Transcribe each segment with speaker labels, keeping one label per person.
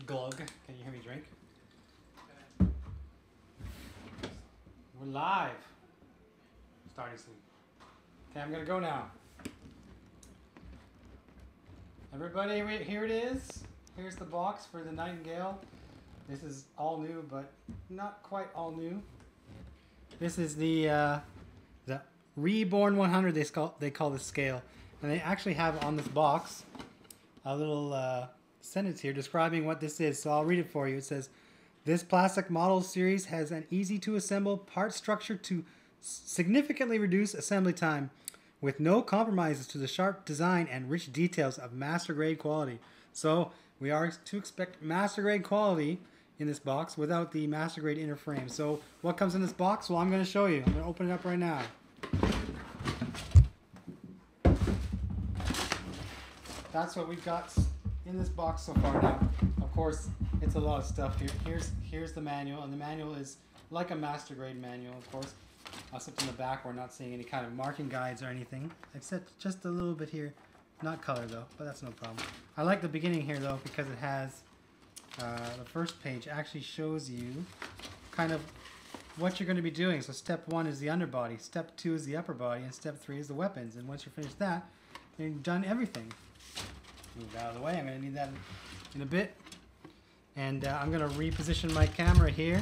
Speaker 1: glug. Can you hear me drink? We're live. Starting soon. Okay, I'm gonna go now. Everybody, here it is. Here's the box for the Nightingale. This is all new, but not quite all new. This is the Reborn 100. They call this scale, and they actually have on this box a little sentence here describing what this is. So I'll read it for you. It says, "This plastic model series has an easy-to-assemble part structure to significantly reduce assembly time, with no compromises to the sharp design and rich details of master-grade quality." So we are to expect master-grade quality in this box without the master-grade inner frame. So what comes in this box? Well, I'm going to show you. I'm going to open it up right now. That's what we've got in this box so far. Now, of course, it's a lot of stuff here. Here's the manual, and the manual is like a master-grade manual, of course. Except in the back, we're not seeing any kind of marking guides or anything, except just a little bit here. Not color though, but that's no problem. I like the beginning here though, because it has the first page actually shows you kind of what you're going to be doing. So step 1 is the underbody, step 2 is the upper body, and step 3 is the weapons. And once you finish that, you've done everything. Move that out of the way. I'm going to need that in a bit. And I'm going to reposition my camera here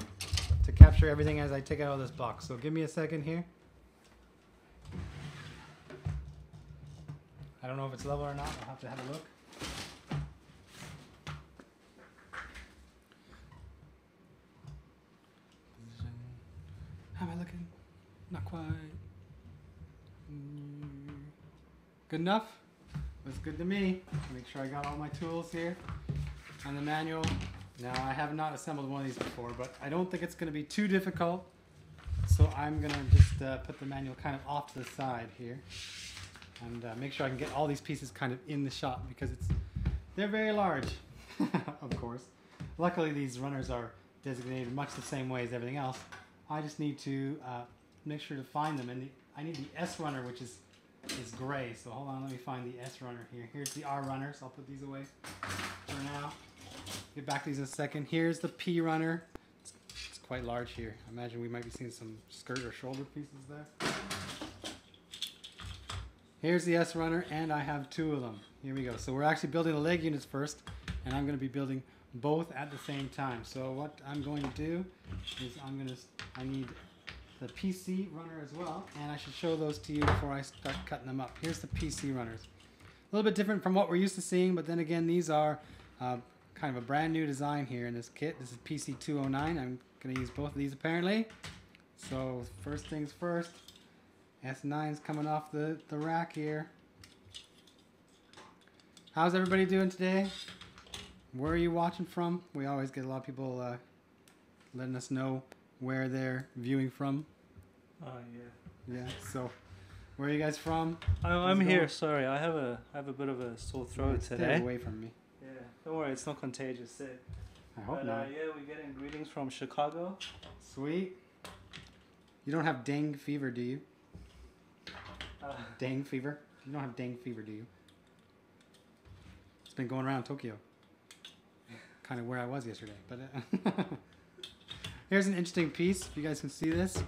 Speaker 1: to capture everything as I take it out of this box. So give me a second here. I don't know if it's level or not. I'll have to have a look. How am I looking? Not quite. Good enough? Looks good to me. Make sure I got all my tools here. And the manual. Now, I have not assembled one of these before, but I don't think it's going to be too difficult. So I'm going to just put the manual kind of off to the side here. And make sure I can get all these pieces kind of in the shot, because they're very large, of course. Luckily, these runners are designated much the same way as everything else. I just need to make sure to find them. And I need the S runner, which is gray. So hold on, let me find the S runner here. Here's the R runners. I'll put these away for now. Get back to these in a second. Here's the P runner. It's quite large here. I imagine we might be seeing some skirt or shoulder pieces there. Here's the S runner, and I have 2 of them. Here we go. So we're actually building the leg units first, and I'm going to be building both at the same time. So what I'm going to do is I need the PC runner as well, and I should show those to you before I start cutting them up. Here's the PC runners. A little bit different from what we're used to seeing, but then again, these are kind of a brand new design here in this kit. This is PC 209. I'm going to use both of these apparently. So first things first. S9's coming off the rack here. How's everybody doing today? Where are you watching from? We always get a lot of people letting us know where they're viewing from.
Speaker 2: Oh yeah.
Speaker 1: Yeah. So, where are you guys from?
Speaker 2: I'm here. Sorry, I have a bit of a sore throat today.
Speaker 1: Stay away from me.
Speaker 2: Yeah. Don't worry, it's not contagious.
Speaker 1: I hope not.
Speaker 2: Yeah, we're getting greetings from Chicago.
Speaker 1: Sweet. You don't have dengue fever, do you? Dengue fever? You don't have dengue fever, do you? It's been going around Tokyo. Kind of where I was yesterday. But here's an interesting piece. If you guys can see this.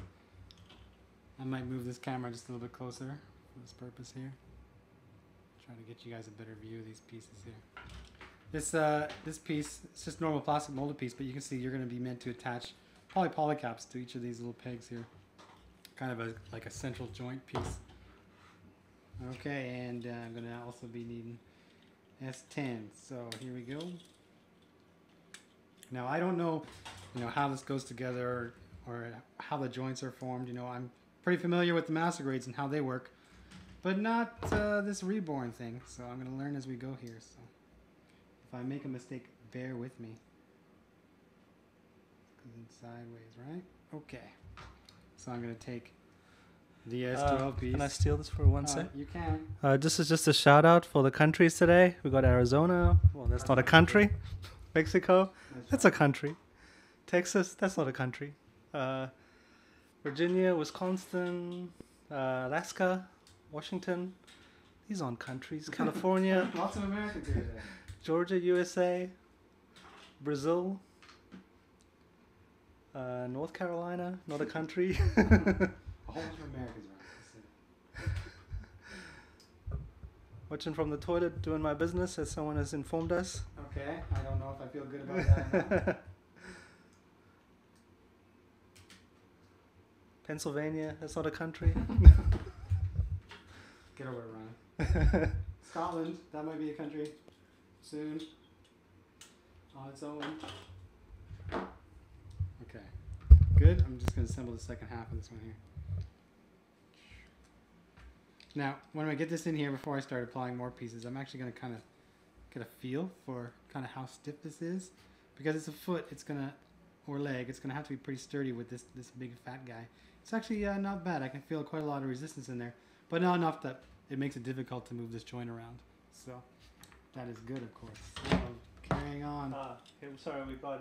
Speaker 1: I might move this camera just a little bit closer for this purpose here. Trying to get you guys a better view of these pieces here. This piece, it's just normal plastic molded piece, but you can see you're going to be meant to attach probably polycaps to each of these little pegs here. Kind of like a central joint piece. Okay, and I'm going to also be needing S10. So here we go. Now I don't know, how this goes together or how the joints are formed. I'm pretty familiar with the master grades and how they work, but not this reborn thing. So I'm going to learn as we go here. So if I make a mistake, bear with me. It's sideways, right? Okay. So I'm going to take the S12 piece.
Speaker 2: Can I steal this for 1 sec?
Speaker 1: You can.
Speaker 2: This is just a shout out for the countries today. We got Arizona. Well, that's not a country. Mexico. That's a country. Texas. That's not a country. Virginia, Wisconsin, Alaska, Washington. These aren't countries. California.
Speaker 1: Lots of Americans here today.
Speaker 2: Georgia, USA. Brazil. North Carolina, not a country.
Speaker 1: A whole bunch of Americans around.
Speaker 2: Watching from the toilet, doing my business, as someone has informed us.
Speaker 1: Okay, I don't know if I feel good about that or not.
Speaker 2: Pennsylvania, that's not a country.
Speaker 1: Get over it, Ryan. Scotland, that might be a country soon on its own. Okay, good. I'm just going to assemble the second half of this one here. Now, when I get this in here before I start applying more pieces, I'm actually going to kind of get a feel for kind of how stiff this is. Because it's a foot, it's going to, or leg, it's going to have to be pretty sturdy with this big fat guy. It's actually not bad. I can feel quite a lot of resistance in there, but not enough that it makes it difficult to move this joint around. So that is good, of course. So carrying on.
Speaker 2: Okay, sorry, we got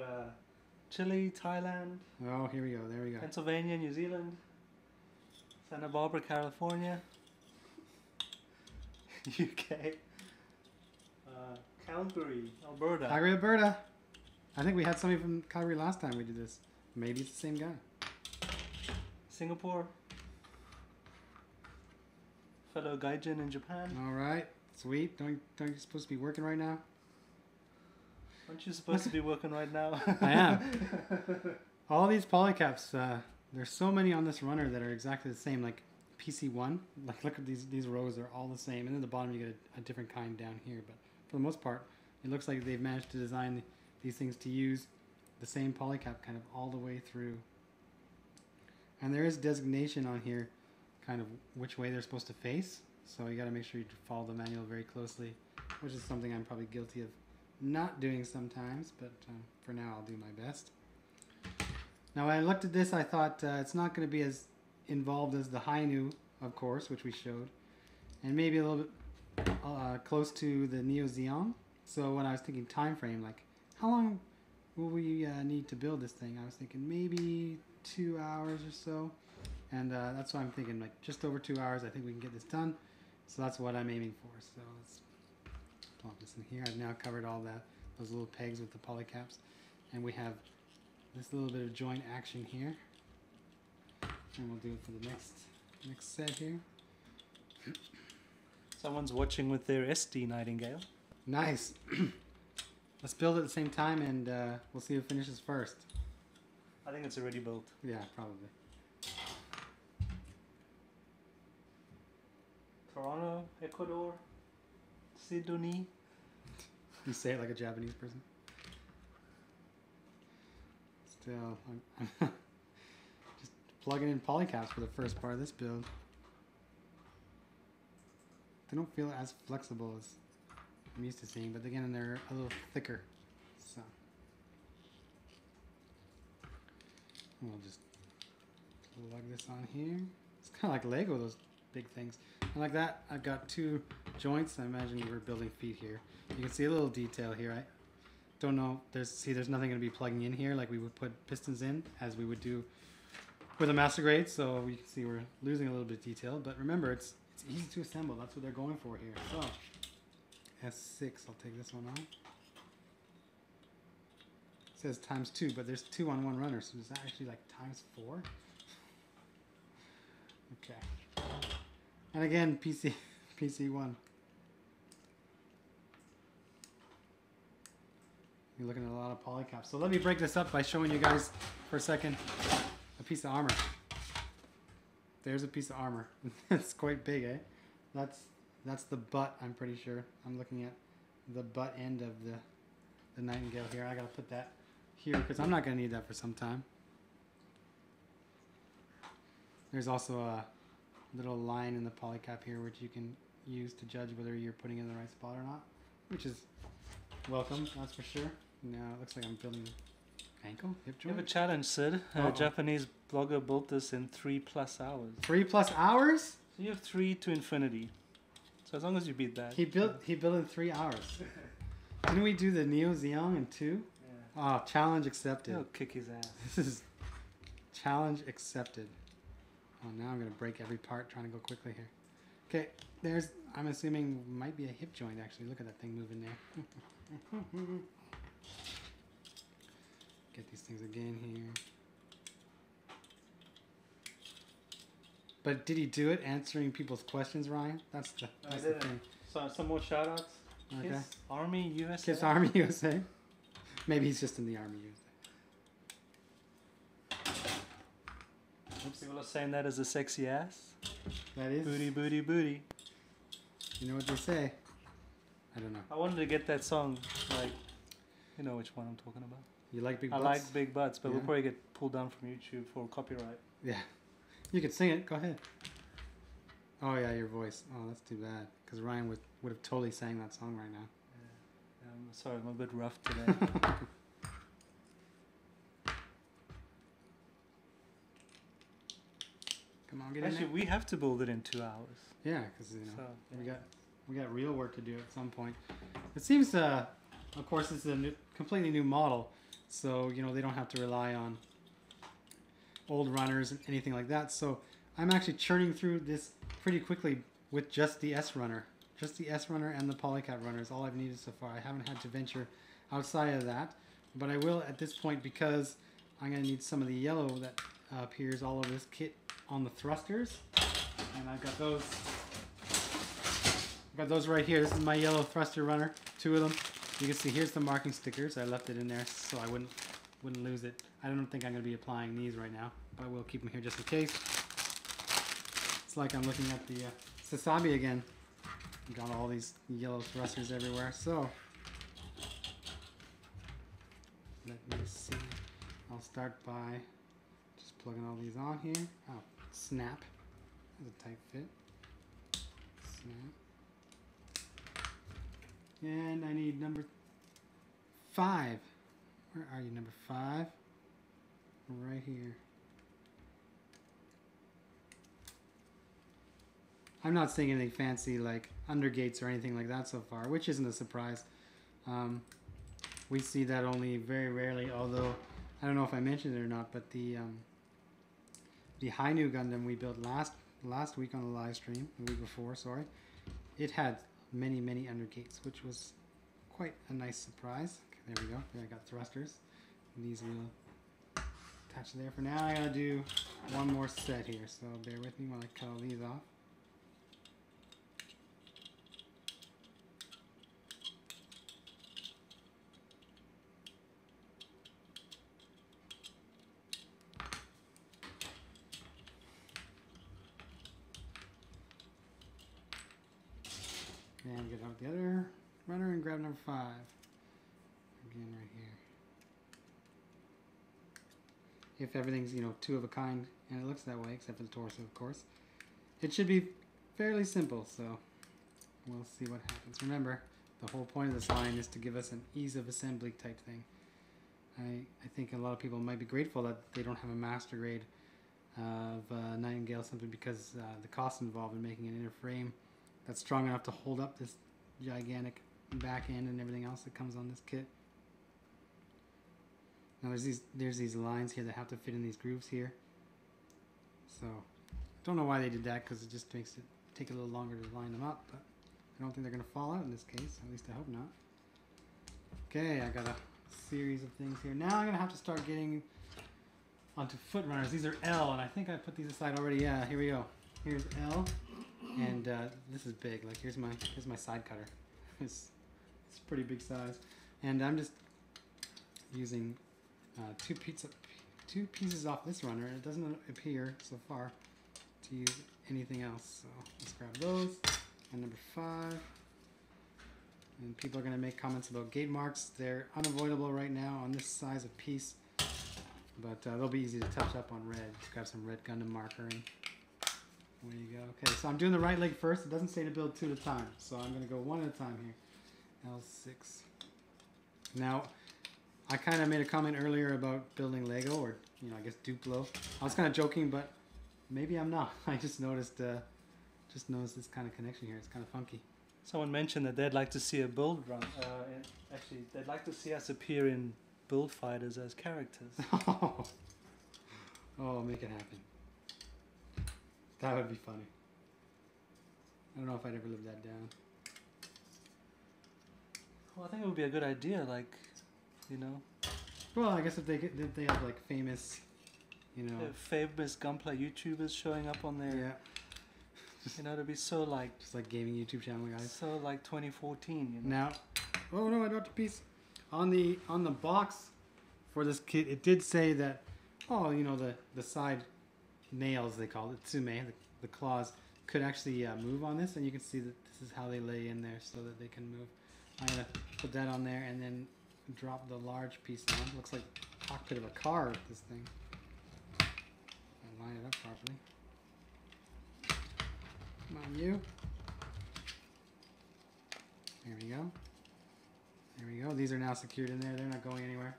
Speaker 2: Chile, Thailand.
Speaker 1: Oh, here we go. There we go.
Speaker 2: Pennsylvania, New Zealand. Santa Barbara, California. UK. Calgary, Alberta.
Speaker 1: Calgary, Alberta. I think we had somebody from Calgary last time we did this. Maybe it's the same guy.
Speaker 2: Singapore. Fellow gaijin in Japan.
Speaker 1: All right, sweet. Don't you supposed to be working right now?
Speaker 2: Aren't you supposed to be working right now?
Speaker 1: I am. All these polycaps. There's so many on this runner that are exactly the same. Like PC1. Like look at these rows are all the same, and then the bottom you get a different kind down here. But for the most part, it looks like they've managed to design these things to use the same polycap kind of all the way through. And there is designation on here kind of which way they're supposed to face. So you got to make sure you follow the manual very closely, which is something I'm probably guilty of not doing sometimes, but for now I'll do my best. Now when I looked at this, I thought it's not going to be as involved as the Hainu, of course, which we showed, and maybe a little bit close to the Neo Xeon. So when I was thinking time frame, like how long will we need to build this thing, I was thinking maybe 2 hours or so, and that's why I'm thinking like just over 2 hours. I think we can get this done, so that's what I'm aiming for. So let's plop this in here. I've now covered all those little pegs with the polycaps, and we have this little bit of joint action here, and we'll do it for the next set here.
Speaker 2: Someone's watching with their SD Nightingale.
Speaker 1: Nice. Let's build at the same time, and we'll see who finishes first.
Speaker 2: I think it's already built.
Speaker 1: Yeah, probably.
Speaker 2: Toronto, Ecuador, Sydney.
Speaker 1: You say it like a Japanese person. Still, I'm just plugging in polycaps for the first part of this build. They don't feel as flexible as I'm used to seeing, but again, they're a little thicker. So we'll just plug this on here. It's kind of like Lego, those big things. And like that, I've got two joints. I imagine we're building feet here. You can see a little detail here. I don't know. There's nothing going to be plugging in here like we would put pistons in, as we would do with a master grade. So you can see we're losing a little bit of detail. But remember, it's easy to assemble. That's what they're going for here. So S6, I'll take this one off. It says ×2, but there's 2 on one runner, so is that actually like ×4? Okay. And again, PC1. You're looking at a lot of polycaps. So let me break this up by showing you guys for a second a piece of armor. There's a piece of armor. It's quite big, eh? That's the butt, I'm pretty sure. I'm looking at the butt end of the Nightingale here. I gotta put that here because I'm not gonna need that for some time. There's also a little line in the polycap here which you can use to judge whether you're putting it in the right spot or not, which is welcome, that's for sure. Now it looks like I'm building ankle, hip
Speaker 2: You
Speaker 1: joint.
Speaker 2: have a challenge, Sid. A Japanese blogger built this in 3+ hours.
Speaker 1: 3+ hours?
Speaker 2: So you have 3 to infinity. So as long as you beat that.
Speaker 1: He built in 3 hours. Didn't we do the Neo Xeon in 2?
Speaker 2: Yeah.
Speaker 1: Oh, challenge accepted.
Speaker 2: He'll kick his ass.
Speaker 1: This is challenge accepted. Oh, now I'm gonna break every part trying to go quickly here. Okay, there's, I'm assuming, might be a hip joint actually. Look at that thing moving there. things again here. But did he do it answering people's questions, Ryan? That's the thing.
Speaker 2: So some more shout outs.
Speaker 1: Okay.
Speaker 2: Kiss Army USA.
Speaker 1: Kiss Army USA. Maybe he's just in the Army USA.
Speaker 2: Oops, people are saying that as a sexy ass.
Speaker 1: That is.
Speaker 2: Booty, booty, booty.
Speaker 1: You know what they say. I don't know.
Speaker 2: I wanted to get that song, like, you know which one I'm talking about.
Speaker 1: You like big
Speaker 2: I
Speaker 1: butts?
Speaker 2: like big butts, but
Speaker 1: Yeah.
Speaker 2: we'll probably get pulled down from YouTube for copyright.
Speaker 1: Yeah. You could sing it. Go ahead. Oh, yeah, your voice. Oh, that's too bad. Because Ryan would have totally sang that song right now.
Speaker 2: Yeah. I'm sorry, I'm a bit rough today.
Speaker 1: Come on, get
Speaker 2: Actually,
Speaker 1: in there.
Speaker 2: we have to build it in 2 hours.
Speaker 1: Yeah, because, you know,
Speaker 2: So,
Speaker 1: we got real work to do at some point. It seems, of course, it's a completely new model. So, you know, they don't have to rely on old runners and anything like that. So I'm actually churning through this pretty quickly with just the S runner. Just the S runner and the Polycat runner is all I've needed so far. I haven't had to venture outside of that. But I will at this point because I'm going to need some of the yellow that appears all over this kit on the thrusters. And I've got those right here. This is my yellow thruster runner. 2 of them. You can see here's the marking stickers. I left it in there so I wouldn't lose it. I don't think I'm going to be applying these right now, but I will keep them here just in case. It's like I'm looking at the Sasabi again. Got all these yellow thrusters everywhere. So let me see. I'll start by just plugging all these on here. Oh, snap. That's a tight fit. Snap. And I need number 5. Where are you, number 5? Right here. I'm not seeing anything fancy like undergates or anything like that so far, which isn't a surprise. We see that only very rarely, although I don't know if I mentioned it or not, but the Hainu Gundam we built last week on the live stream, the week before, sorry, it had many undergates, which was quite a nice surprise. Okay, there we go. There I got thrusters. These will attach there. For now, I gotta do one more set here, so bear with me while I cut all these off. And get out the other runner and grab number 5. Again, right here. If everything's, you know, 2 of a kind, and it looks that way, except for the torso, of course, it should be fairly simple, so we'll see what happens. Remember, the whole point of this line is to give us an ease of assembly type thing. I think a lot of people might be grateful that they don't have a master grade of Nightingale simply because the cost involved in making an inner frame that's strong enough to hold up this gigantic back end and everything else that comes on this kit. Now there's these lines here that have to fit in these grooves here. So I don't know why they did that, because it just makes it take a little longer to line them up, but I don't think they're going to fall out in this case. At least I hope not. Okay, I got a series of things here. Now I'm going to have to start getting onto foot runners. These are L, and I think I put these aside already. Yeah, here we go. Here's L. And this is big. Like here's my side cutter. It's pretty big size, and I'm just using 2 pieces off this runner. It doesn't appear so far to use anything else. So let's grab those. And number 5. And people are going to make comments about gate marks. They're unavoidable right now on this size of piece, but they'll be easy to touch up on red. Just grab some red Gundam marker and there you go. Okay, so I'm doing the right leg first. It doesn't say to build 2 at a time, so I'm going to go 1 at a time here. L6. Now, I kind of made a comment earlier about building Lego, or you know, I guess Duplo. I was kind of joking, but maybe I'm not. I just noticed this kind of connection here. It's kind of funky.
Speaker 2: Someone mentioned that they'd like to see a build run. Actually, they'd like to see us appear in build fighters as characters.
Speaker 1: Oh, make it happen. That would be funny. I don't know if I'd ever live that down.
Speaker 2: Well, I think it would be a good idea, like, you know,
Speaker 1: Well, I guess if they have like famous, you know,
Speaker 2: famous GunPla YouTubers showing up on there.
Speaker 1: yeah,
Speaker 2: You know, to be so like,
Speaker 1: just like gaming YouTube channel guys.
Speaker 2: so like 2014. You know.
Speaker 1: Now, oh no, I dropped a piece on the box for this kit. It did say that, oh, you know, the side nails they call it, tsume, the claws could actually move on this, and you can see that this is how they lay in there so that they can move. I'm gonna put that on there and then drop the large piece on. Looks like the cockpit of a car with this thing. I'll line it up properly. Come on, you. There we go. There we go. These are now secured in there. They're not going anywhere.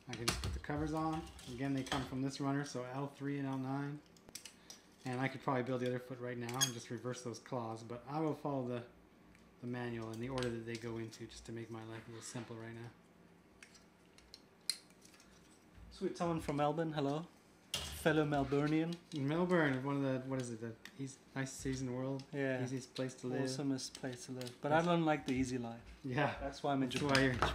Speaker 1: I can just put the covers on. Again, they come from this runner, so L3 and L9. And I could probably build the other foot right now and just reverse those claws, but I will follow the manual in the order that they go into just to make my life a little simple right now.
Speaker 2: Sweet, someone from Melbourne. Hello, fellow Melburnian.
Speaker 1: Melbourne, one of the, what is it, the nicest cities in the world?
Speaker 2: Yeah.
Speaker 1: Easiest place to live.
Speaker 2: Awesomest place to live. But I don't like the easy life.
Speaker 1: Yeah.
Speaker 2: That's why I'm in
Speaker 1: That's
Speaker 2: Japan.
Speaker 1: why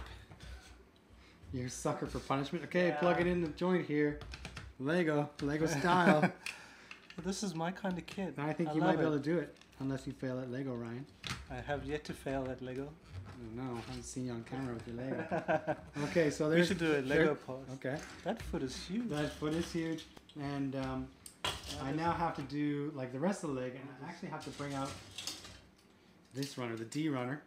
Speaker 1: you're a sucker for punishment. Okay,
Speaker 2: Yeah.
Speaker 1: plug it in the joint here. Lego style.
Speaker 2: Well, this is my kind of kid.
Speaker 1: I think you might be able to do it, unless you fail at Lego, Ryan.
Speaker 2: I have yet to fail at Lego.
Speaker 1: I don't know. I haven't seen you on camera with your Lego. Okay, so
Speaker 2: We
Speaker 1: there's...
Speaker 2: should do a Lego pose.
Speaker 1: Okay.
Speaker 2: That foot is huge.
Speaker 1: That foot is huge. And I now have to do like the rest of the leg, and I actually have to bring out this runner, the D runner,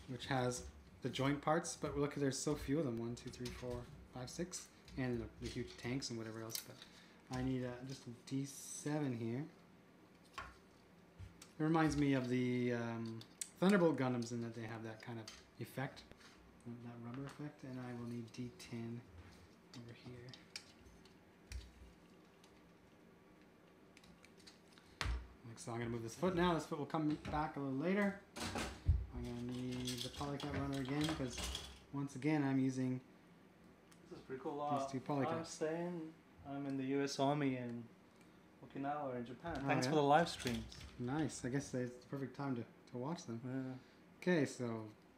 Speaker 1: which has the joint parts, but look, there's so few of them. 1, 2, 3, 4, 5, 6, and the huge tanks and whatever else, but I need just a D7 here. It reminds me of the Thunderbolt Gundams in that they have that kind of effect, that rubber effect, and I will need D10 over here. So I'm going to move this foot now. This foot will come back a little later. I'm going to need the polycat runner again because once again I'm using
Speaker 2: This is pretty cool.
Speaker 1: these two polycats.
Speaker 2: I'm in the U.S. Army in Okinawa in Japan.
Speaker 1: Oh,
Speaker 2: Thanks
Speaker 1: yeah?
Speaker 2: for the live streams.
Speaker 1: Nice. I guess it's the perfect time to watch them.
Speaker 2: Yeah.
Speaker 1: Okay, so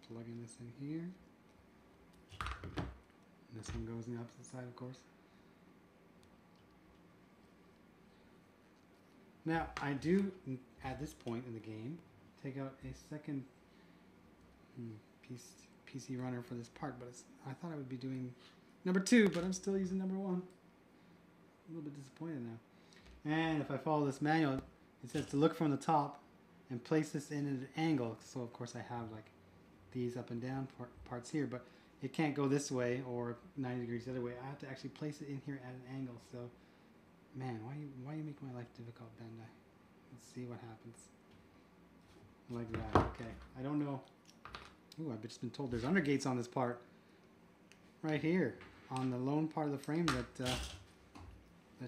Speaker 1: plugging this in here. And this one goes on the opposite side, of course. Now, I do, at this point in the game, take out a second PC runner for this part, but I thought I would be doing number 2, but I'm still using number 1. A little bit disappointed now. And if I follow this manual, it says to look from the top and place this in an angle. So, of course, I have like these up and down parts here, but it can't go this way or 90 degrees the other way. I have to actually place it in here at an angle. So, man, why you make my life difficult, Bandai? Let's see what happens. Like that. Okay. I don't know. Ooh, I've just been told there's undergates on this part. Right here. On the lone part of the frame that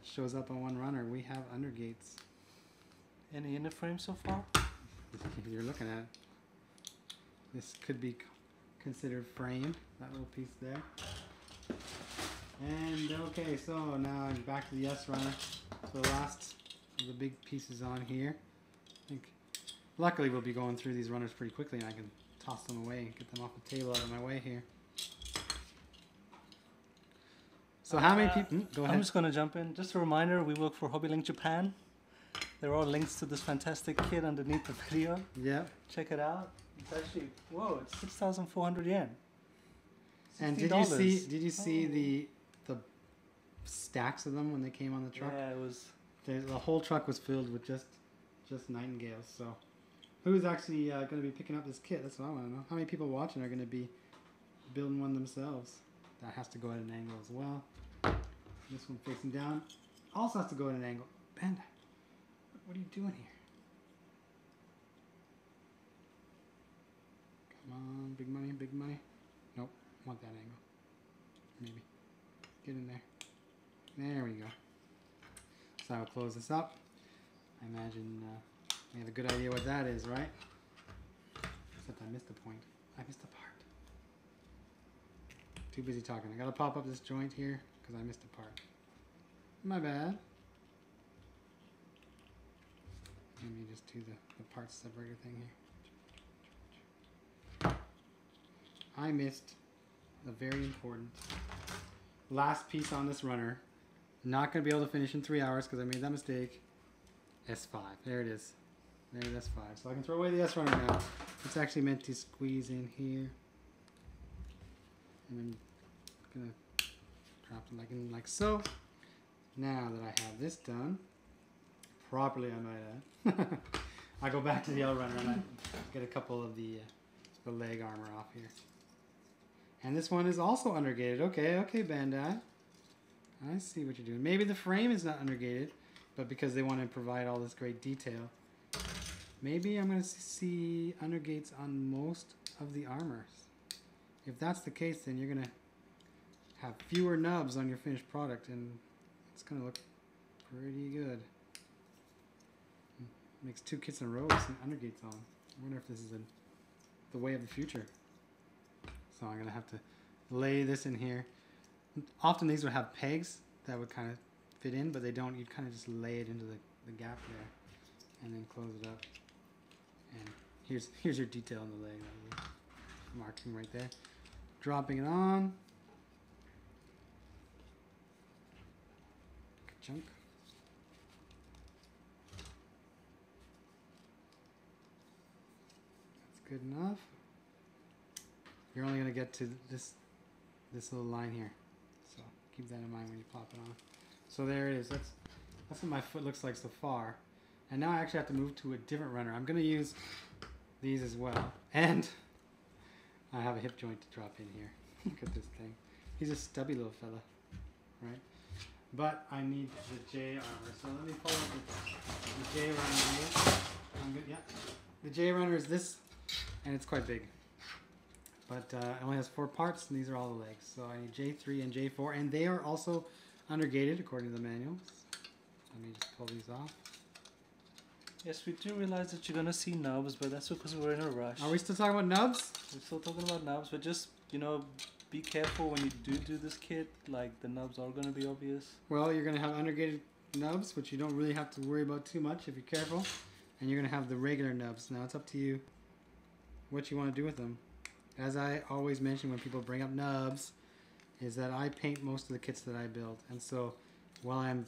Speaker 1: shows up on one runner. We have undergates.
Speaker 2: Any in the frame so far?
Speaker 1: You're looking at it. This could be considered frame. That little piece there. And okay, so now I'm back to the S runner. So the last of the big pieces on here. I think luckily we'll be going through these runners pretty quickly and I can toss them away and get them off the table out of my way here. So how many people... go ahead.
Speaker 2: I'm just going to jump in. Just a reminder, we work for HobbyLink Japan. There are links to this fantastic kit underneath the video.
Speaker 1: Yeah.
Speaker 2: Check it out. It's actually, whoa, it's 6,400 yen.
Speaker 1: And did you see the stacks of them when they came on the truck?
Speaker 2: Yeah, it was...
Speaker 1: The whole truck was filled with just Nightingales. So who's actually going to be picking up this kit? That's what I want to know. How many people watching are going to be building one themselves? That has to go at an angle as well. This one facing down also has to go at an angle. Bandai, what are you doing here? Come on, big money, big money. Nope, want that angle. Maybe. Get in there. There we go. So I'll close this up. I imagine we have a good idea what that is, right? Except I missed a point. I missed a part. Too busy talking. I gotta pop up this joint here because I missed a part. My bad. Let me just do the parts separator thing here. I missed a very important last piece on this runner. Not going to be able to finish in 3 hours because I made that mistake. S5. There it is. There's S5. So I can throw away the S runner now. It's actually meant to squeeze in here. And I'm going to drop it like so. Now that I have this done, properly I might add, I go back to the L runner and I get a couple of the leg armor off here. And this one is also undergated. Okay, Bandai. I see what you're doing. Maybe the frame is not undergated, but because they want to provide all this great detail, maybe I'm going to see undergates on most of the armors. If that's the case, then you're going to have fewer nubs on your finished product, and it's going to look pretty good. Makes 2 kits in a row with some undergates on. I wonder if this is the way of the future. So I'm going to have to lay this in here. Often these would have pegs that would kind of fit in, but they don't. You'd kind of just lay it into the gap there and then close it up. And here's your detail on the leg. Marking right there. Dropping it on. Chunk. That's good enough. You're only going to get to this little line here. So keep that in mind when you pop it on. So there it is. That's what my foot looks like so far. And now I actually have to move to a different runner. I'm going to use these as well. And I have a hip joint to drop in here. Look at this thing. He's a stubby little fella, right? But I need the J armor. So let me pull up the J runner here. I'm good. Yeah. The J runner is this, and it's quite big. But it only has 4 parts, and these are all the legs. So I need J3 and J4, and they are also undergated according to the manuals. Let me just pull these off.
Speaker 2: Yes, we do realize that you're gonna see nubs, but that's because we're in a rush.
Speaker 1: Are we still talking about nubs?
Speaker 2: We're still talking about nubs, but just, you know, be careful when you do this kit. Like, the nubs are gonna be obvious.
Speaker 1: Well, you're gonna have undergated nubs, which you don't really have to worry about too much if you're careful. And you're gonna have the regular nubs. Now it's up to you what you want to do with them. As I always mention when people bring up nubs, is that I paint most of the kits that I build. And so while I'm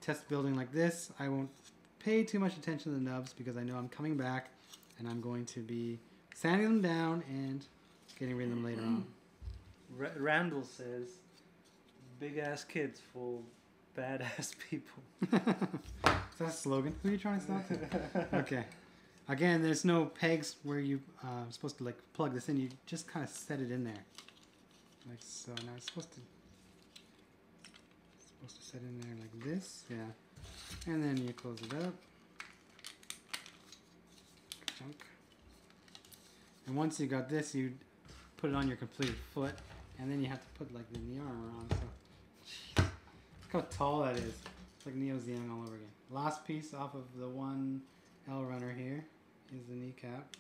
Speaker 1: test building like this, I won't pay too much attention to the nubs because I know I'm coming back and I'm going to be sanding them down and getting rid of them later on.
Speaker 2: Randall says, big ass kids for badass people.
Speaker 1: Is that a slogan? Who are you trying to sell to? Okay. Again, there's no pegs where you supposed to like plug this in. You just kind of set it in there, like so. Now it's supposed to set in there like this, yeah. And then you close it up. Chunk. And once you got this, you put it on your complete foot, and then you have to put like the knee armor on. So, look how tall that is. It's like Neo Zeon all over again. Last piece off of the one L runner here is the kneecap.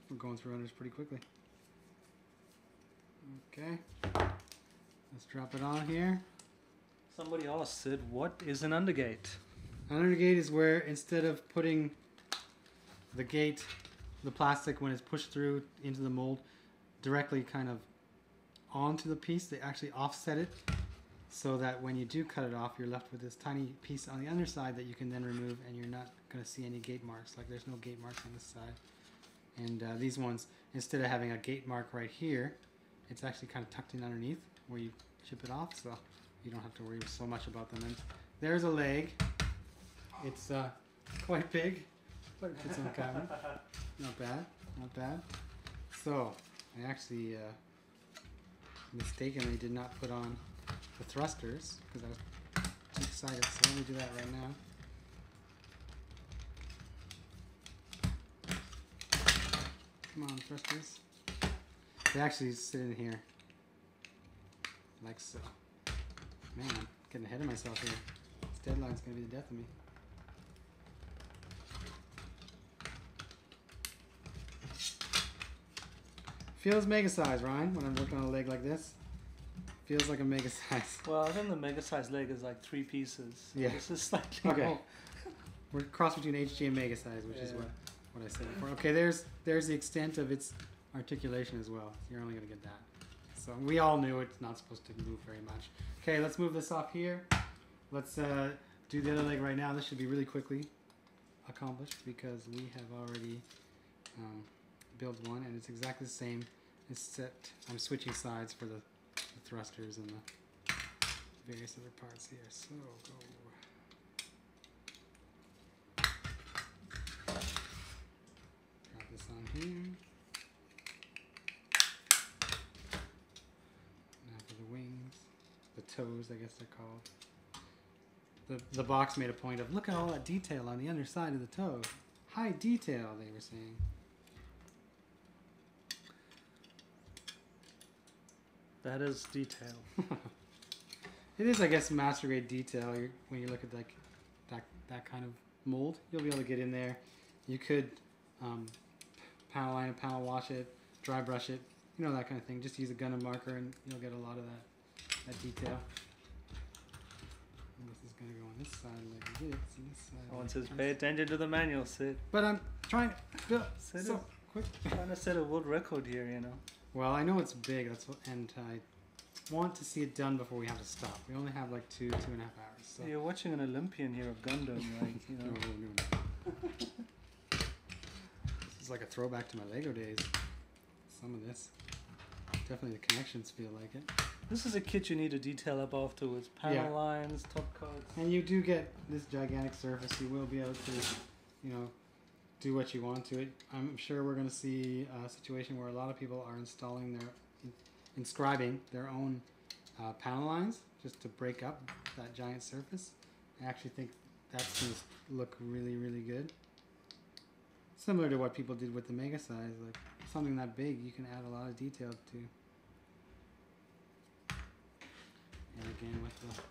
Speaker 1: We're going through runners pretty quickly. Okay, let's drop it on here.
Speaker 2: Somebody asked, Sid, what is an undergate?
Speaker 1: An undergate is where instead of putting the gate, the plastic when it's pushed through into the mold, directly kind of onto the piece, they actually offset it so that when you do cut it off, you're left with this tiny piece on the underside that you can then remove, and you're not going to see any gate marks. Like there's no gate marks on this side. And these ones, instead of having a gate mark right here, it's actually kind of tucked in underneath where you chip it off, so you don't have to worry so much about them. And there's a leg. It's quite big, but it fits on the cabinet. Not bad, not bad. So I actually mistakenly did not put on the thrusters because I was too excited. So let me do that right now. Come on, thrusters. They actually sit in here, like so. Man, I'm getting ahead of myself here. This deadline's gonna be the death of me. Feels mega size, Ryan, when I'm working on a leg like this. Feels like a mega size.
Speaker 2: Well, I think the mega size leg is like 3 pieces.
Speaker 1: Yeah.
Speaker 2: This is slightly
Speaker 1: Okay.
Speaker 2: more.
Speaker 1: We're cross between HG and mega size, which is what what I said before. Okay, there's the extent of its articulation as well. You're only going to get that. So we all knew it's not supposed to move very much. Okay, let's move this off here. Let's do the other leg right now. This should be really quickly accomplished because we have already built one, and it's exactly the same. Except I'm switching sides for the thrusters and the various other parts here. So go. Drop this on here. Now for the wings, the toes, I guess they're called. The box made a point of, look at all that detail on the underside of the toe. High detail, they were saying.
Speaker 2: That is detail.
Speaker 1: It is, I guess, master grade detail. When you look at like that kind of mold, you'll be able to get in there. You could panel line it, panel wash it, dry brush it, you know, that kind of thing. Just use a gun and marker, and you'll get a lot of that detail. And this is gonna go on this side like this, and this side.
Speaker 2: Someone says, pay attention to the manual, Sid.
Speaker 1: But I'm trying to
Speaker 2: Sid
Speaker 1: so
Speaker 2: is
Speaker 1: quick.
Speaker 2: trying to set a world record here, you know.
Speaker 1: Well, I know it's big. That's what, and I want to see it done before we have to stop. We only have like 2.5 hours. So.
Speaker 2: You're watching an Olympian here of Gundam, like, you know.
Speaker 1: No. This is like a throwback to my Lego days. Some of this. Definitely the connections feel like it.
Speaker 2: This is a kit you need to detail up afterwards. Panel lines, top coats.
Speaker 1: And you do get this gigantic surface. You will be able to, you know, do what you want to it. I'm sure we're going to see a situation where a lot of people are inscribing their own panel lines just to break up that giant surface. I actually think that's going to look really, really good. Similar to what people did with the mega size, like something that big, you can add a lot of detail to. And again with the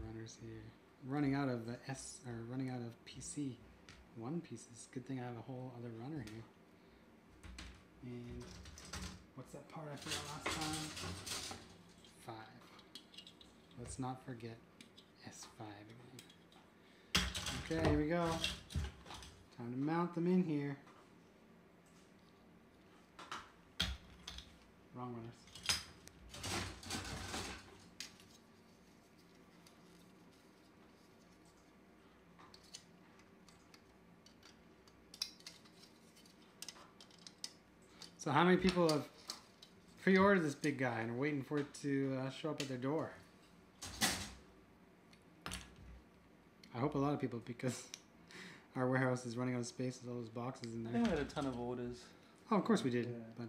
Speaker 1: runners here, running out of PC one pieces. Good thing I have a whole other runner here. And what's that part I forgot last time? 5. Let's not forget S5 again. Okay, here we go. Time to mount them in here. Wrong runners. So how many people have pre-ordered this big guy and are waiting for it to show up at their door? I hope a lot of people, because our warehouse is running out of space with all those boxes in
Speaker 2: I
Speaker 1: there.
Speaker 2: think we had a ton of orders.
Speaker 1: Oh, of course we did,
Speaker 2: Yeah.
Speaker 1: but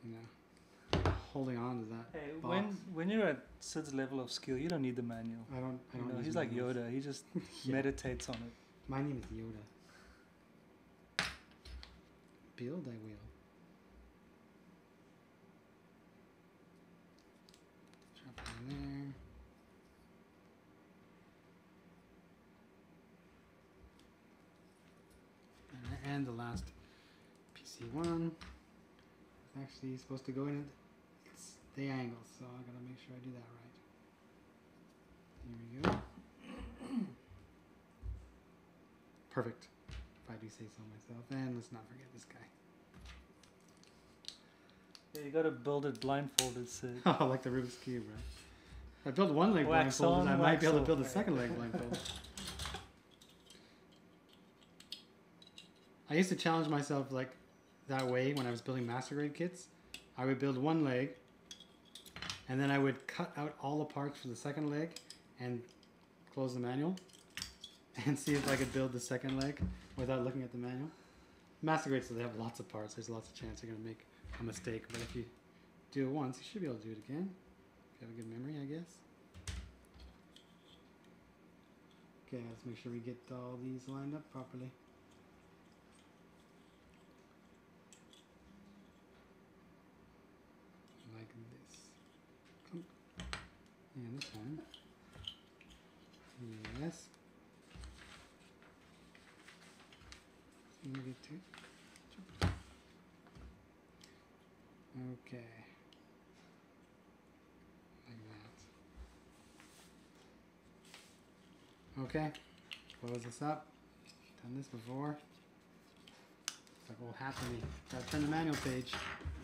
Speaker 1: you know, holding on to that
Speaker 2: Hey,
Speaker 1: box.
Speaker 2: when you're at Sid's level of skill, you don't need the manual.
Speaker 1: I don't
Speaker 2: You know,
Speaker 1: use
Speaker 2: he's like
Speaker 1: manuals.
Speaker 2: Yoda. He just
Speaker 1: Yeah.
Speaker 2: meditates on it.
Speaker 1: My name is Yoda. Build, I will. Drop it in there. And the last PC1 is actually supposed to go in at the angle, so I gotta make sure I do that right. Here we go. Perfect, if I do say so myself. And let's not forget this guy.
Speaker 2: Yeah, you gotta build it blindfolded, Sid.
Speaker 1: Oh, like the Rubik's Cube, right? If I build one leg
Speaker 2: Wax
Speaker 1: blindfolded,
Speaker 2: on,
Speaker 1: I might
Speaker 2: wax
Speaker 1: be able to
Speaker 2: off,
Speaker 1: build a
Speaker 2: right?
Speaker 1: second leg blindfolded. I used to challenge myself like that way when I was building master grade kits. I would build one leg, and then I would cut out all the parts for the second leg and close the manual and see if I could build the second leg without looking at the manual. Master grade, so they have lots of parts. There's lots of chance you're going to make a mistake, but if you do it once, you should be able to do it again. If you have a good memory, I guess. Okay, let's make sure we get all these lined up properly. Like this. And this one. Yes. Maybe two. Okay. Like that. Okay. Close this up. Done this before. It's like old hat to me. Gotta turn the manual page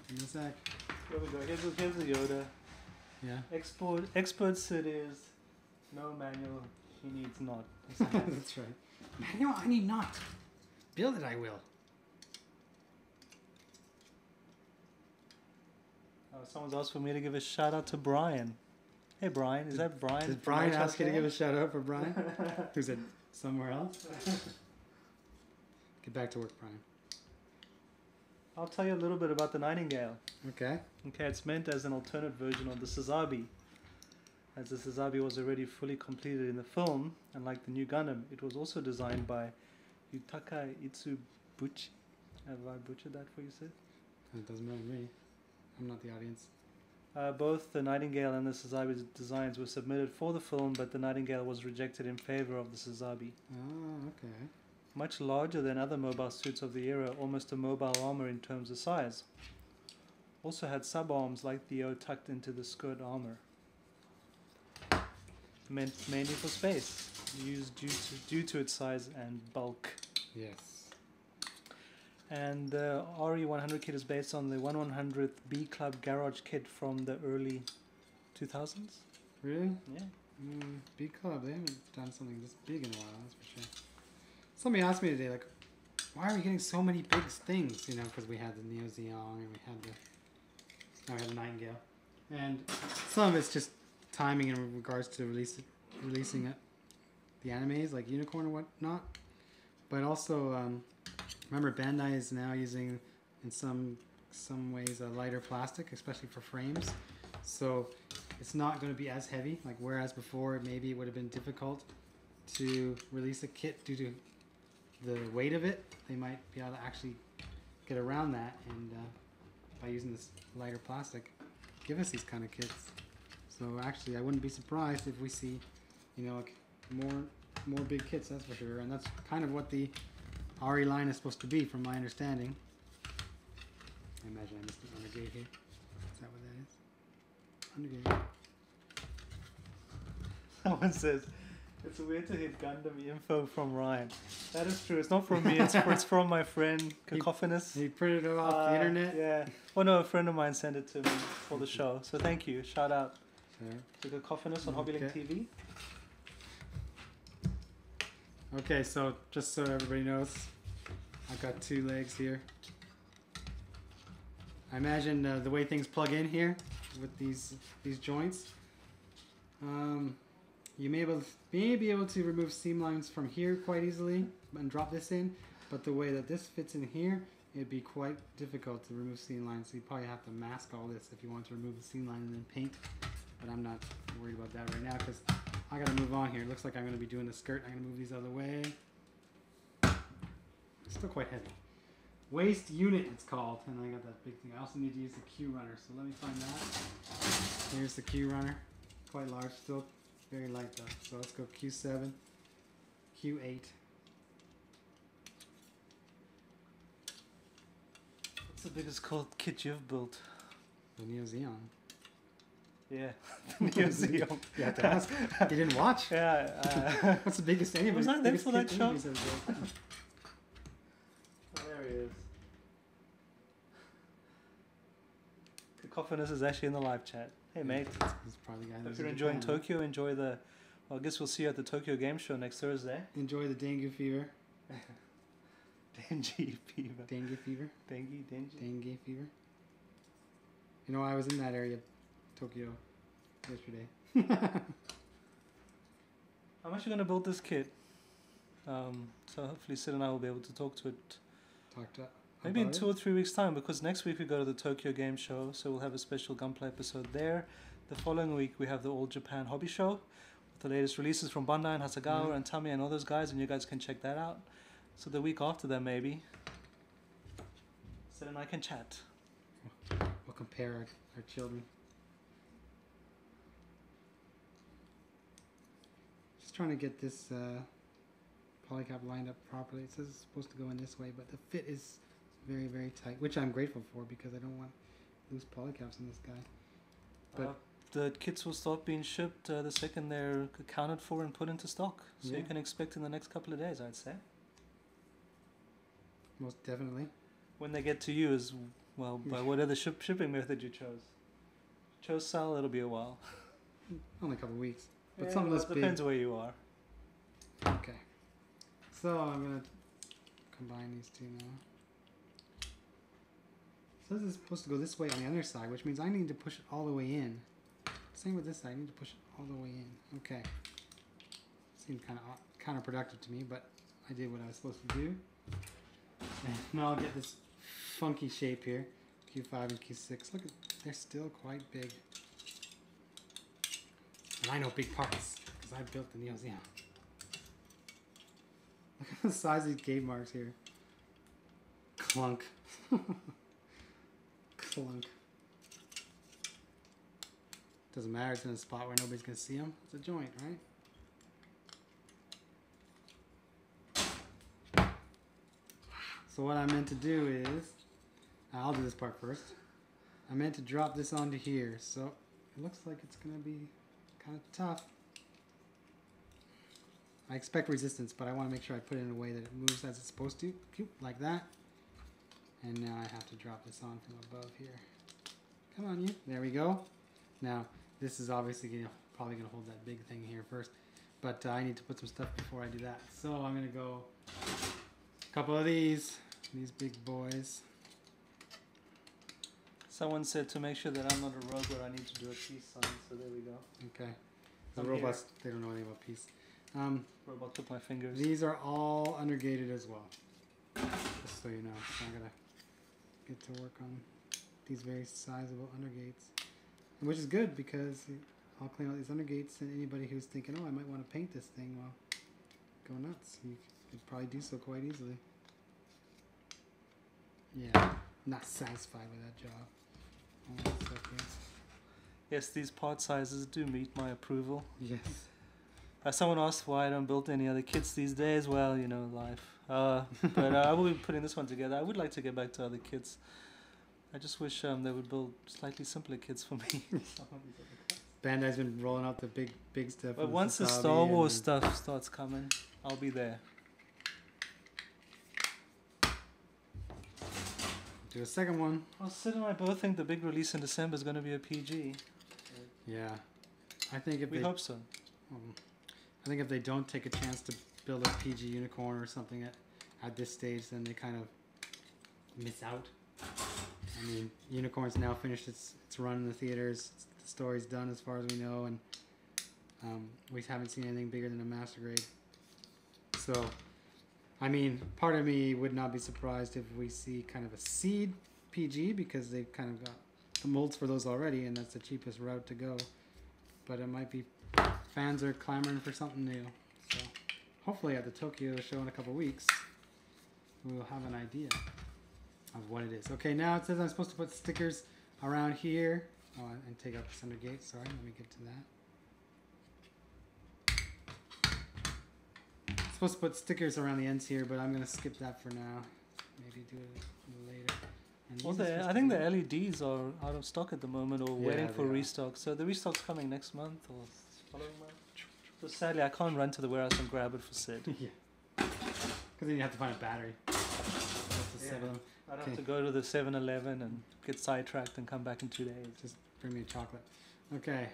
Speaker 1: in a sec.
Speaker 2: Here we go. Here's the Yoda.
Speaker 1: Yeah.
Speaker 2: Expert Syd is no manual. He needs not.
Speaker 1: That's right. Manual, I need not. Build it, I will.
Speaker 2: Someone's asked for me to give a shout out to Brian. Hey Brian, is that Brian?
Speaker 1: Did Brian ask you to give a shout out for Brian? Who's it? Somewhere else? Get back to work, Brian.
Speaker 2: I'll tell you a little bit about the Nightingale.
Speaker 1: Okay.
Speaker 2: Okay, it's meant as an alternate version of the Sazabi. As the Sazabi was already fully completed in the film, and like the new Gundam, it was also designed by Yutaka Itsubuchi. Have I butchered that for you, Sid?
Speaker 1: It doesn't matter to me. I'm not the audience.
Speaker 2: Both the Nightingale and the Sazabi designs were submitted for the film, but the Nightingale was rejected in favor of the Sazabi.
Speaker 1: Oh, okay.
Speaker 2: Much larger than other mobile suits of the era, almost a mobile armor in terms of size. Also had sub-arms like the O tucked into the skirt armor. Meant mainly for space, used due to its size and bulk.
Speaker 1: Yes.
Speaker 2: And the RE100 kit is based on the 1100th B Club Garage kit from the early 2000s.
Speaker 1: Really?
Speaker 2: Yeah.
Speaker 1: B Club, they haven't done something this big in a while, that's for sure. Somebody asked me today, like, why are we getting so many big things? You know, because we had the Neo Zeong and now we have the Nightingale. And some of it's just timing in regards to releasing it, the animes like Unicorn and whatnot. But also, remember Bandai is now using, in some ways, a lighter plastic, especially for frames. So it's not going to be as heavy. Like whereas before, maybe it would have been difficult to release a kit due to the weight of it. They might be able to actually get around that, and by using this lighter plastic, give us these kind of kits. So actually, I wouldn't be surprised if we see, you know, like more big kits. That's for sure, and that's kind of what the RE line is supposed to be, from my understanding. I imagine I missed an undergate here. Is that what that is? Undergate.
Speaker 2: Someone says, it's weird to hit Gundam info from Ryan. That is true. It's not from me. It's from my friend, Cacophonous.
Speaker 1: He printed it off the internet?
Speaker 2: Yeah. Oh no, a friend of mine sent it to me for the show. So thank you. Shout out to Cacophonous on HobbyLink TV.
Speaker 1: Okay, so just so everybody knows, I've got two legs here. I imagine the way things plug in here with these joints, you may be able to remove seam lines from here quite easily and drop this in, but the way that this fits in here, it'd be quite difficult to remove seam lines. So you probably have to mask all this if you want to remove the seam line and then paint. But I'm not worried about that right now because I gotta move on here. It looks like I'm gonna be doing the skirt. I'm gonna move these out of the way. It's still quite heavy. Waist unit, it's called, and I got that big thing. I also need to use the Q runner, so let me find that. Here's the Q runner, quite large, still very light though. So let's go Q7, Q8.
Speaker 2: What's the biggest kit you've built?
Speaker 1: The Neo Zeon.
Speaker 2: Yeah, Neo Zeon.
Speaker 1: You have to ask. You didn't watch?
Speaker 2: Yeah.
Speaker 1: What's the biggest anybody?
Speaker 2: Was I there for that show? There he is. Cacophonous is actually in the live chat. Hey mate.
Speaker 1: He's probably the guy.
Speaker 2: If you're enjoying Tokyo, enjoy the. Well, I guess we'll see you at the Tokyo Game Show next Thursday.
Speaker 1: Enjoy the dengue fever.
Speaker 2: Dengue fever.
Speaker 1: Dengue fever.
Speaker 2: Dengue
Speaker 1: fever. You know, I was in that area, Tokyo, yesterday.
Speaker 2: I'm actually going to build this kit. So hopefully Syd and I will be able to talk to it. Maybe in 2 or 3 weeks' time, because next week we go to the Tokyo Game Show, so we'll have a special GunPla episode there. The following week we have the All Japan Hobby Show with the latest releases from Bandai and Hasegawa and Tamiya and all those guys, and you guys can check that out. So the week after that, maybe, Syd and I can chat.
Speaker 1: We'll compare our children. Just trying to get this polycap lined up properly. It says it's supposed to go in this way, but the fit is very, very tight, which I'm grateful for because I don't want loose polycaps in this guy. But
Speaker 2: the kits will start being shipped the second they're accounted for and put into stock. So you can expect in the next couple of days, I'd say.
Speaker 1: most definitely.
Speaker 2: When they get to you is, well, by whatever shipping method you chose. Chose sell, it'll be a while.
Speaker 1: Only a couple weeks. But
Speaker 2: Yeah,
Speaker 1: something
Speaker 2: well,
Speaker 1: that's
Speaker 2: it
Speaker 1: big.
Speaker 2: depends where you are.
Speaker 1: Okay. So I'm going to combine these two now. So this is supposed to go this way on the other side, which means I need to push it all the way in. Same with this side. I need to push it all the way in. Okay. Seemed kind of counterproductive to me, but I did what I was supposed to do. And now I'll get this funky shape here. Q5 and Q6. Look, they're still quite big. And I know big parts, because I built the Neo Xeon. Look at the size of these gate marks here. Clunk. Clunk. Doesn't matter, it's in a spot where nobody's going to see them. It's a joint, right? So what I meant to do is, I'll do this part first. I meant to drop this onto here, so it looks like it's going to be kind of tough. I expect resistance, but I want to make sure I put it in a way that it moves as it's supposed to, like that. And now I have to drop this on from above here. Come on, you. There we go. Now, this is obviously probably going to hold that big thing here first, but I need to put some stuff before I do that. So I'm going to go a couple of these big boys.
Speaker 2: Someone said to make sure that I'm not a robot, I need to do a peace sign, so there we go.
Speaker 1: Okay. The robots, they don't know anything about peace.
Speaker 2: Robot took my fingers.
Speaker 1: These are all undergated as well. Just so you know. So I'm going to get to work on these very sizable undergates. Which is good because I'll clean out these undergates, and anybody who's thinking, oh, I might want to paint this thing, well, go nuts. You could probably do so quite easily. Yeah, I'm not satisfied with that job. Hold on a second.
Speaker 2: Yes, these part sizes do meet my approval.
Speaker 1: Yes.
Speaker 2: Someone asked why I don't build any other kits these days. Well, you know, life. But I will be putting this one together. I would like to get back to other kits. I just wish they would build slightly simpler kits for me.
Speaker 1: Bandai's been rolling out the big stuff.
Speaker 2: But once the Star Wars stuff starts coming, I'll be there.
Speaker 1: Do a second one.
Speaker 2: Well, Syd and I both think the big release in December is going to be a PG.
Speaker 1: Yeah. I think if
Speaker 2: we hope so.
Speaker 1: I think if they don't take a chance to build a PG unicorn or something at this stage, then they kind of miss out. I mean, Unicorn's now finished its run in the theaters. The story's done as far as we know, and we haven't seen anything bigger than a master grade. So, I mean, part of me would not be surprised if we see kind of a seed PG, because they've kind of got the molds for those already, and that's the cheapest route to go. But it might be fans are clamoring for something new. So, hopefully at the Tokyo show in a couple weeks, we'll have an idea of what it is. Okay, now it says I'm supposed to put stickers around here. Oh, and take out the center gate. Sorry, let me get to that. I'm supposed to put stickers around the ends here, but I'm going to skip that for now. Maybe do it later. And
Speaker 2: well, I think the LEDs are out of stock at the moment, or waiting for restock. So the restock's coming next month or following month. So sadly, I can't run to the warehouse and grab it for Syd.
Speaker 1: Yeah. Because then you have to find a battery.
Speaker 2: I'd have to go to the 7-Eleven and get sidetracked and come back in 2 days.
Speaker 1: Just bring me a chocolate. Okay.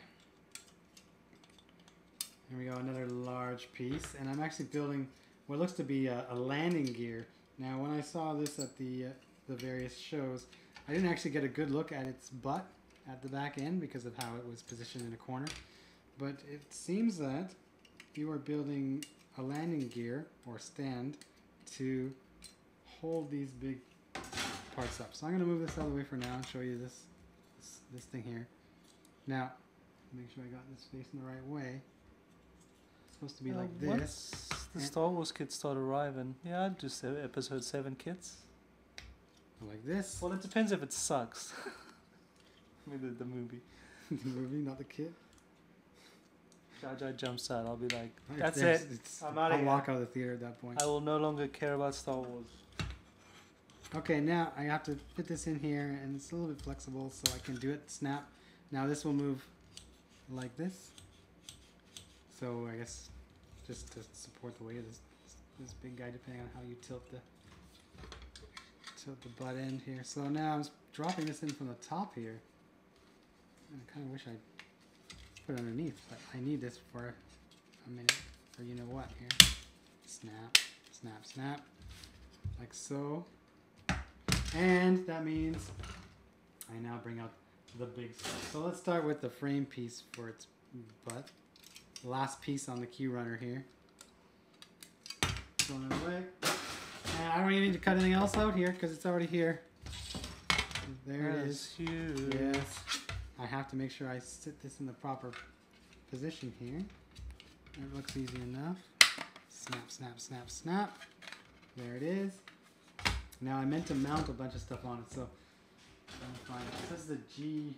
Speaker 1: Here we go, another large piece. And I'm actually building what looks to be a landing gear. Now, when I saw this at the various shows, I didn't actually get a good look at its butt at the back end because of how it was positioned in a corner. But it seems that you are building a landing gear or stand to hold these big parts up. So I'm going to move this out of the way for now and show you this thing here. Now, make sure I got this facing the right way. It's supposed to be like this.
Speaker 2: Once the Star Wars kits start arriving, yeah, I'd do episode 7 kits.
Speaker 1: Like this.
Speaker 2: Well, it depends if it sucks. I mean, the movie.
Speaker 1: The movie, not the kit.
Speaker 2: Jar Jar jumps out, I'll be like, that's it. I'm out of here.
Speaker 1: I'll walk out of the theater at that point.
Speaker 2: I will no longer care about Star Wars.
Speaker 1: Okay, now I have to fit this in here, and it's a little bit flexible, so I can do it snap. Now this will move like this. So I guess just to support the weight of this big guy, depending on how you tilt tilt the butt end here. So now I'm dropping this in from the top here. I kind of wish I'd put it underneath, but I need this for a minute, or you know what here. Snap, snap, snap, like so. And that means I now bring out the big stuff. So let's start with the frame piece for its butt. The last piece on the Q runner here. Throwing it away. And I don't even need to cut anything else out here because it's already here. There it is.
Speaker 2: Huge.
Speaker 1: Yes. I have to make sure I sit this in the proper position here. That looks easy enough. Snap, snap, snap, snap. There it is. Now I meant to mount a bunch of stuff on it, so I'm fine. This is the G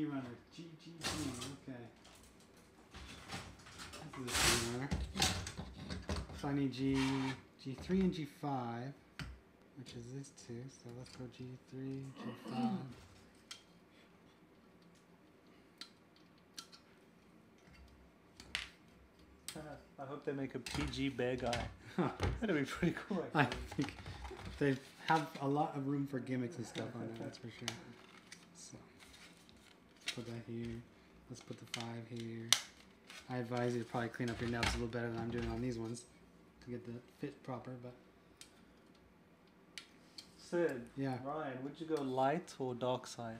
Speaker 1: runner. G. Okay. This is the G runner. So I need G3 and G5, which is this two. So let's go G3, G5.
Speaker 2: I hope they make a PG bear guy. That'd be pretty cool.
Speaker 1: I think they have a lot of room for gimmicks and stuff on there, that's for sure. So, put that here. Let's put the 5 here. I advise you to probably clean up your nubs a little better than I'm doing on these ones to get the fit proper, but...
Speaker 2: Syd,
Speaker 1: yeah.
Speaker 2: Ryan, would you go light or dark side?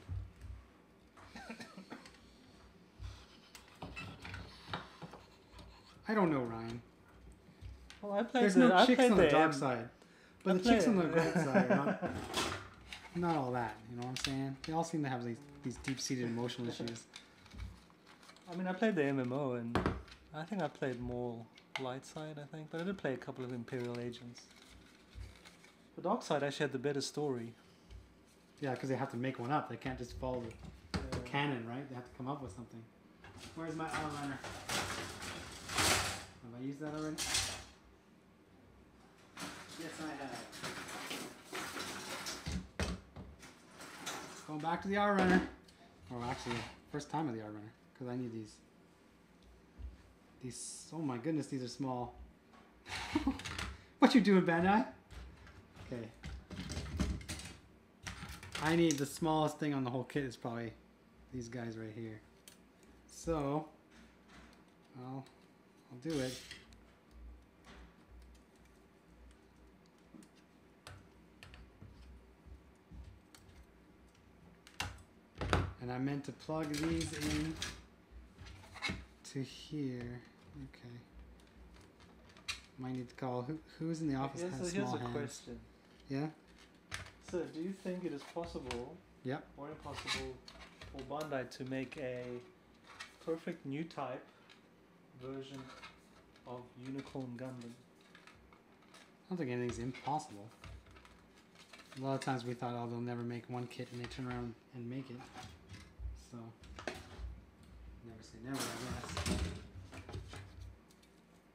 Speaker 1: I don't know, Ryan.
Speaker 2: Well, I played
Speaker 1: There's no chicks on the dark side, but the chicks on the bright side are not all that. You know what I'm saying? They all seem to have these deep-seated emotional issues.
Speaker 2: I mean, I played the MMO, and I think I played more light side, I think, but I did play a couple of Imperial Agents. The dark side actually had the better story.
Speaker 1: Yeah, because they have to make one up. They can't just follow the canon, right? They have to come up with something. Where's my outliner? Have I used that already? Yes, I have. Going back to the R runner. Oh, actually, first time with the R runner, because I need these. Oh my goodness, these are small. What you doing, Bandai? Okay. I need the smallest thing on the whole kit is probably these guys right here. So, I'll do it. And I meant to plug these in to here. Okay. Might need to call. Who's in the office has small hands?
Speaker 2: Here's a question.
Speaker 1: Yeah?
Speaker 2: So, do you think it is possible or impossible for Bandai to make a perfect new type version of Unicorn Gundam?
Speaker 1: I don't think anything's impossible. A lot of times we thought, oh, they'll never make one kit, and they turn around and make it. So, never say never, I guess.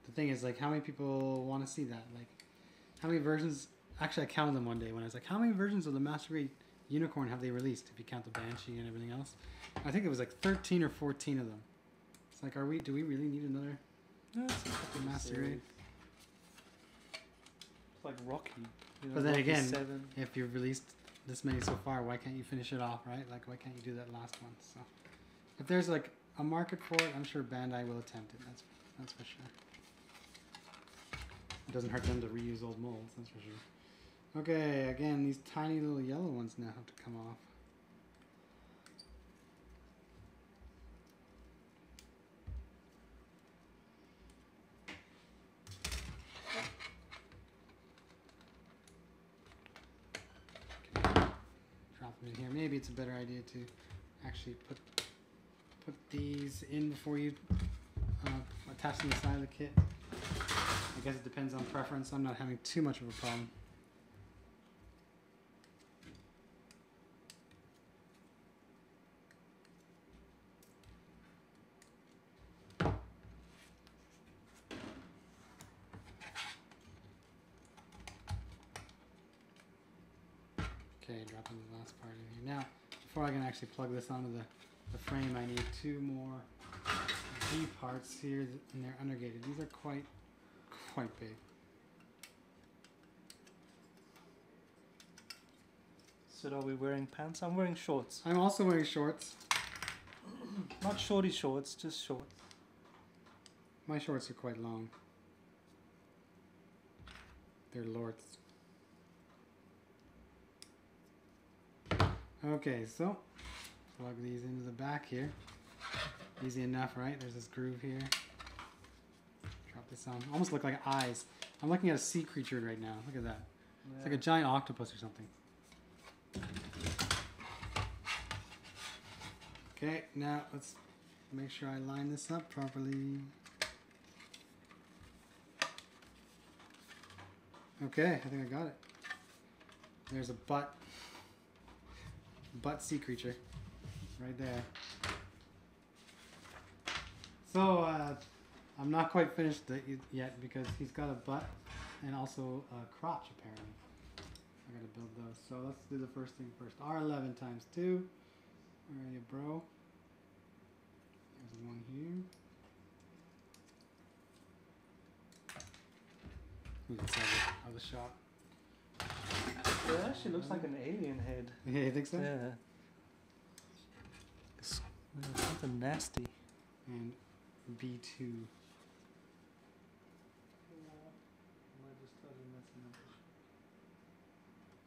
Speaker 1: The thing is, like, how many people want to see that? Like, how many versions... Actually, I counted them one day when I was like, how many versions of the Master Grade Unicorn have they released, if you count the Banshee and everything else? I think it was like 13 or 14 of them. It's like, do we really need another Master Grade?
Speaker 2: It's like Rocky. You know,
Speaker 1: but then
Speaker 2: Rocky
Speaker 1: again,
Speaker 2: 7.
Speaker 1: if you've released this many so far, why can't you finish it off, right? Like, why can't you do that last one? So, if there's like a market for it, I'm sure Bandai will attempt it. That's for sure. It doesn't hurt them to reuse old molds, that's for sure. Okay, again, these tiny little yellow ones now have to come off. Okay. Drop them in here. Maybe it's a better idea to actually put these in before you attach them to the side of the kit. I guess it depends on preference. I'm not having too much of a problem. Okay, dropping the last part in here. Now, before I can actually plug this onto the frame, I need two more D parts here, and they're undergated. These are quite big.
Speaker 2: Sid, are we wearing pants? I'm wearing shorts.
Speaker 1: I'm also wearing shorts.
Speaker 2: Not shorty shorts, just shorts.
Speaker 1: My shorts are quite long. They're lorts. Okay, so plug these into the back here. Easy enough, right? There's this groove here. Drop this on. Almost look like eyes. I'm looking at a sea creature right now. Look at that. Yeah. It's like a giant octopus or something. Okay, now let's make sure I line this up properly. Okay, I think I got it. There's a butt sea creature right there. So I'm not quite finished yet because he's got a butt and also a crotch apparently. I gotta build those. So let's do the first thing first. R11 times 2. Where are you, bro? There's one here. Who's inside of the shop?
Speaker 2: It actually looks like an alien head.
Speaker 1: Yeah, you think so?
Speaker 2: Yeah. It's something nasty.
Speaker 1: And B2.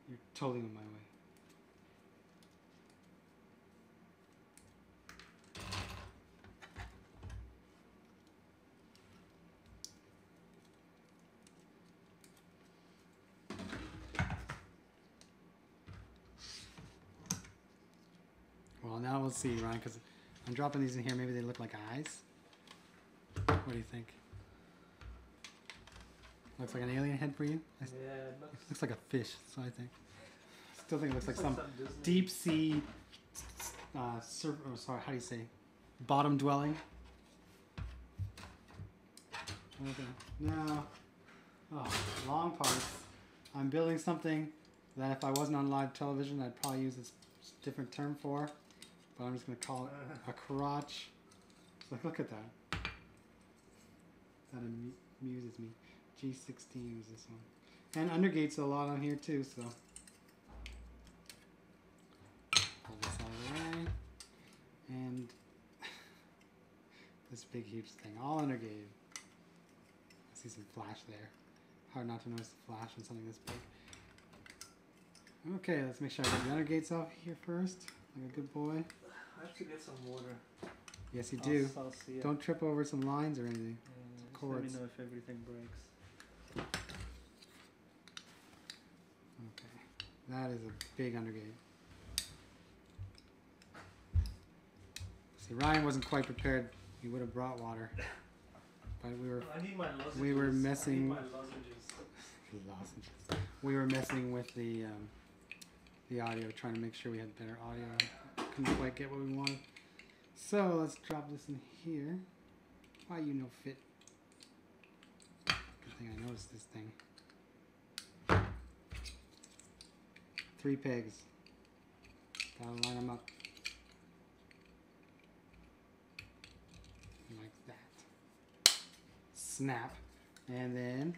Speaker 1: You're totally on my way. Well, now we'll see, Ryan, because I'm dropping these in here. Maybe they look like eyes. What do you think? Looks like an alien head for you?
Speaker 2: Yeah, it
Speaker 1: looks like a fish, so I think. Still think it looks like some deep sea, how do you say? Bottom dwelling. Okay, now, long parts. I'm building something that if I wasn't on live television, I'd probably use this different term for, but I'm just going to call it a crotch. Look at that. That amuses me. G16 is this one. And undergate's a lot on here too, so. Pull this out of the way. And this big huge thing, all undergated. I see some flash there. Hard not to notice the flash on something this big. Okay, let's make sure I get the undergates off here first, like a good boy.
Speaker 2: I have to get some water.
Speaker 1: Yes, you do.
Speaker 2: I'll see it.
Speaker 1: Don't trip over some lines or anything.
Speaker 2: Just let me know if everything breaks.
Speaker 1: Okay, that is a big undergate. See, Ryan wasn't quite prepared. He would have brought water, but
Speaker 2: I need my lozenges.
Speaker 1: We were messing.
Speaker 2: I need my lozenges.
Speaker 1: Lozenges. We were messing with the audio, trying to make sure we had better audio. Couldn't quite get what we wanted. So let's drop this in here. Why you no fit? Good thing I noticed this thing. 3 pegs. Gotta line them up. Like that. Snap. And then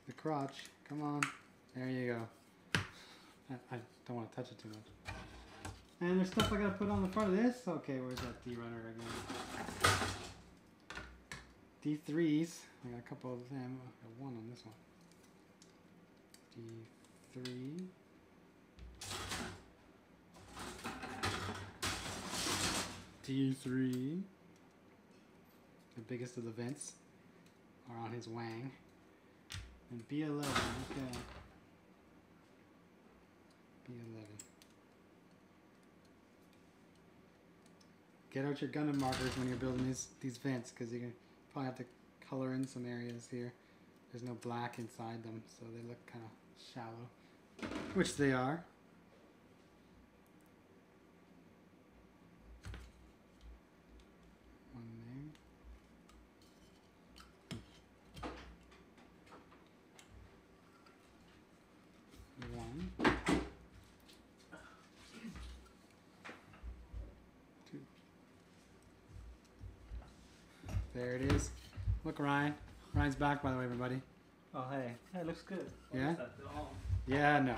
Speaker 1: the crotch. Come on. There you go. I don't want to touch it too much. And there's stuff I gotta put on the front of this. Okay, where's that D-runner again? D3s. I got a couple of them. I got one on this one. D3. D3. The biggest of the vents are on his wang. And B11. Okay. B11. Get out your Gundam markers when you're building these vents, because you're going to probably have to color in some areas here. There's no black inside them, so they look kind of shallow, which they are. One there. One. Two. There it is. Look, Ryan. Ryan's back, by the way, everybody.
Speaker 2: Oh, hey. Hey, it looks good.
Speaker 1: Yeah?
Speaker 2: What is that?
Speaker 1: Yeah, no.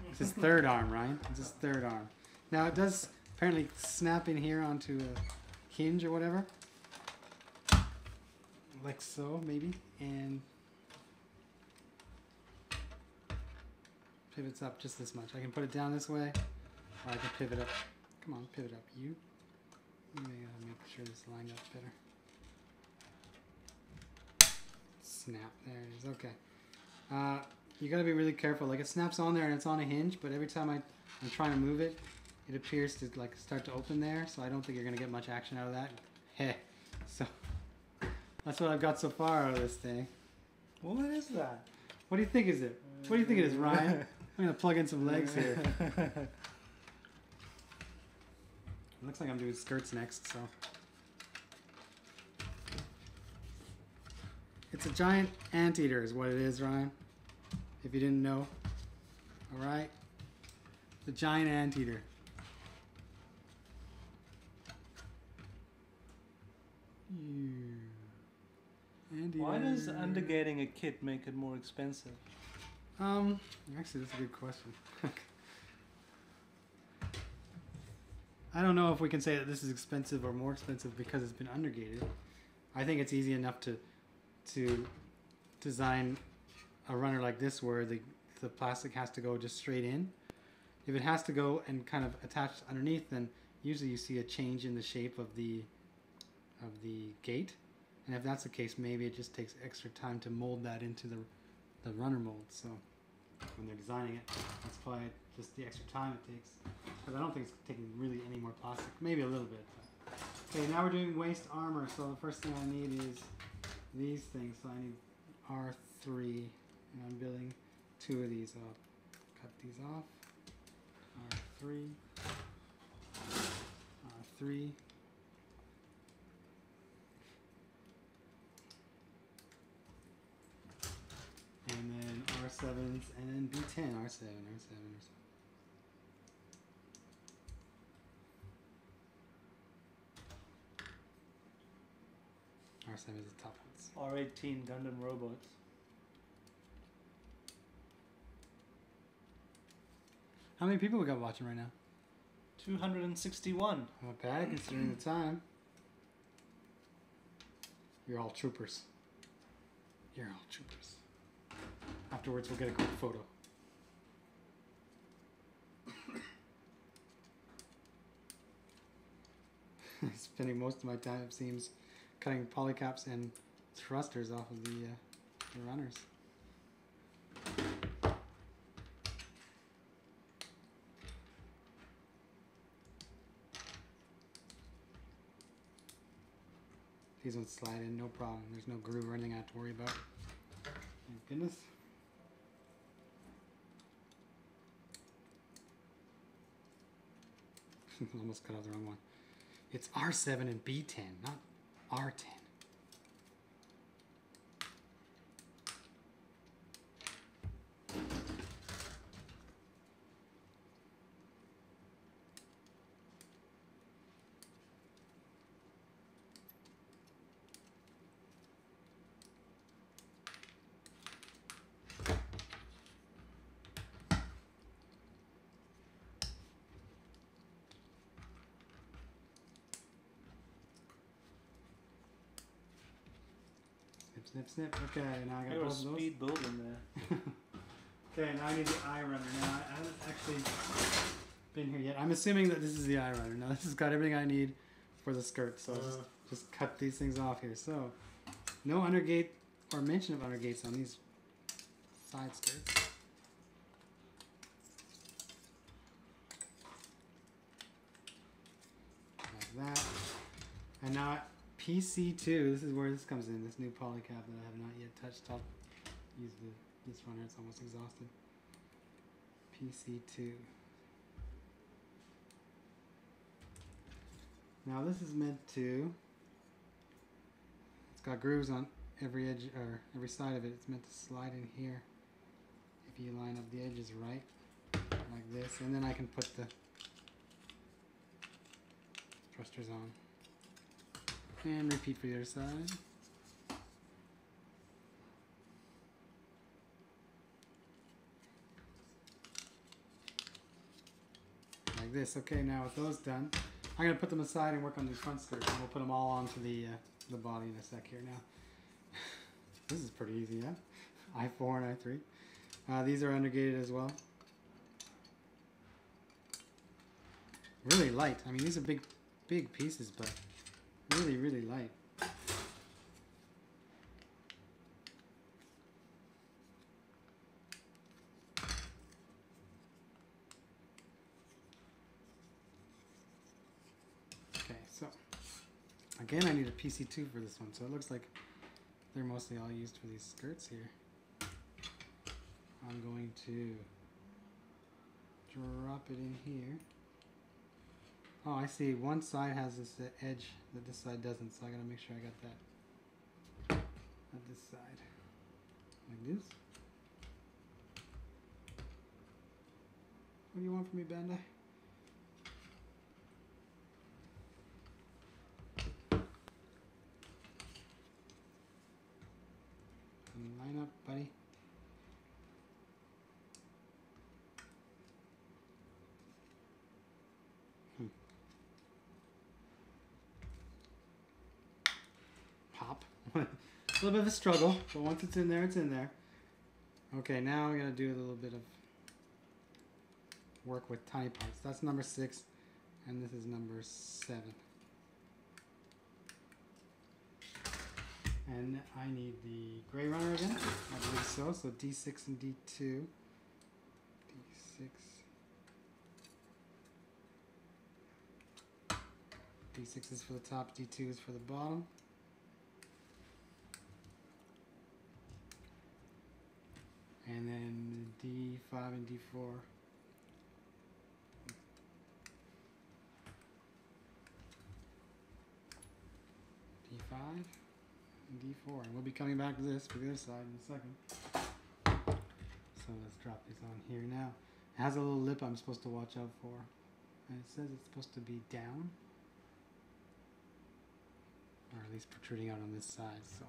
Speaker 1: It's his third arm, Ryan. It's his third arm. Now it does apparently snap in here onto a hinge or whatever. Like so, maybe. And pivots up just this much. I can put it down this way, or I can pivot up. Come on, pivot up. You. Maybe I gotta make sure this lined up better. Snap. There it is. Okay. You gotta be really careful. Like it snaps on there and it's on a hinge, but every time I'm trying to move it, it appears to like start to open there. So I don't think you're gonna get much action out of that. Heh. So that's what I've got so far out of this thing.
Speaker 2: What is that?
Speaker 1: What do you think is it? What do you think it is, Ryan? I'm gonna plug in some legs here. It looks like I'm doing skirts next, so. It's a giant anteater is what it is, Ryan. If you didn't know. Alright? The giant anteater.
Speaker 2: Why does undergating a kit make it more expensive?
Speaker 1: Actually that's a good question. I don't know if we can say that this is expensive or more expensive because it's been undergated. I think it's easy enough to design a runner like this where the plastic has to go just straight in. If it has to go and kind of attach underneath, then usually you see a change in the shape of the gate. And if that's the case, maybe it just takes extra time to mold that into the runner mold. So when they're designing it, that's probably just the extra time it takes. Because I don't think it's taking really any more plastic. Maybe a little bit. But. Okay, now we're doing waist armor. So the first thing I need is these things. So I need R3. And I'm building 2 of these up. Cut these off. R3. R3. And then R7s, and then B10, R7, R7, R7. R7 is the top ones.
Speaker 2: R18 Gundam robots.
Speaker 1: How many people we got watching right now?
Speaker 2: 261.
Speaker 1: Not bad considering the time. You're all troopers. You're all troopers. Afterwards, we'll get a quick photo. Spending most of my time, it seems, cutting polycaps and thrusters off of the runners. These ones slide in, no problem. There's no groove or anything I have to worry about. Thank goodness. Almost cut out the wrong one. It's R7 and B10, not R10. Snip, snip. Okay, now I got both of those.
Speaker 2: Speed building there.
Speaker 1: Okay, now I need the eye runner. Now I haven't actually been here yet. I'm assuming that this is the eye runner. Now this has got everything I need for the skirt. So just cut these things off here. So no undergate or mention of undergates on these side skirts. Like that. And now PC2, this is where this comes in, this new polycap that I have not yet touched. I'll use this runner, it's almost exhausted. PC2. Now this is meant to, it's got grooves on every edge, or every side of it. It's meant to slide in here if you line up the edges right, like this. And then I can put the thrusters on. And repeat for the other side. like this. Okay, now with those done, I'm going to put them aside and work on these front skirts, and we'll put them all onto the body in a sec here now. This is pretty easy, yeah? I4 and I3. These are undergated as well. Really light. I mean, these are big pieces, but really, really light. Okay, so again, I need a PC2 for this one, so it looks like they're mostly all used for these skirts here. I'm going to drop it in here. Oh, I see. One side has this edge that this side doesn't, so I gotta make sure I got that at this side. Like this. What do you want from me, Bandai? Line up, buddy. Pop. A little bit of a struggle, but once it's in there, it's in there. Okay, now we're gonna do a little bit of work with tiny parts. That's number 6, and this is number 7. And I need the gray runner again. I believe so. So D6 and D2. D6. D6 is for the top, D2 is for the bottom. And then D5 and D4. D5 and D4. And we'll be coming back to this for the other side in a second. So let's drop these on here now. It has a little lip I'm supposed to watch out for. And it says it's supposed to be down. Or at least protruding out on this side, so.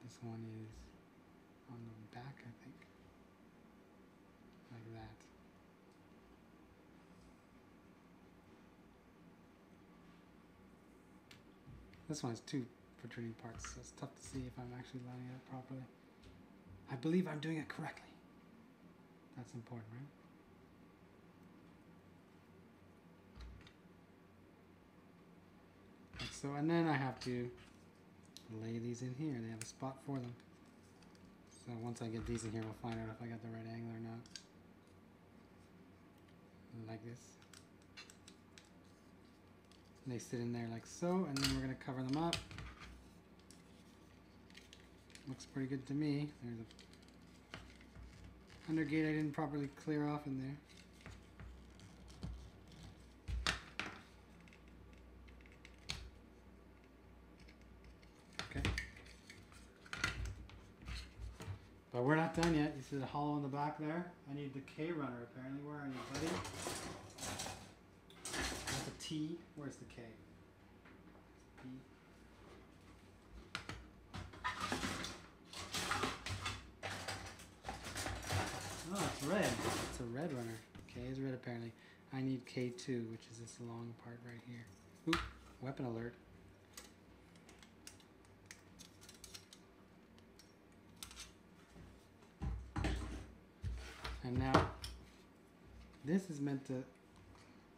Speaker 1: This one is on the back, I think. Like that. This one has 2 protruding parts, so it's tough to see if I'm actually lining it up properly. I believe I'm doing it correctly. That's important, right? Like so, and then I have to lay these in here. They have a spot for them. So once I get these in here, we'll find out if I got the right angle or not. Like this. And they sit in there like so, and then we're going to cover them up. Looks pretty good to me. There's a undergate I didn't properly clear off in there. But we're not done yet. You see the hollow in the back there? I need the K runner apparently. Where are you, buddy? That's a T. Where's the K? P. Oh, it's red. It's a red runner. K is red apparently. I need K2, which is this long part right here. Oop, weapon alert. And now, this is meant to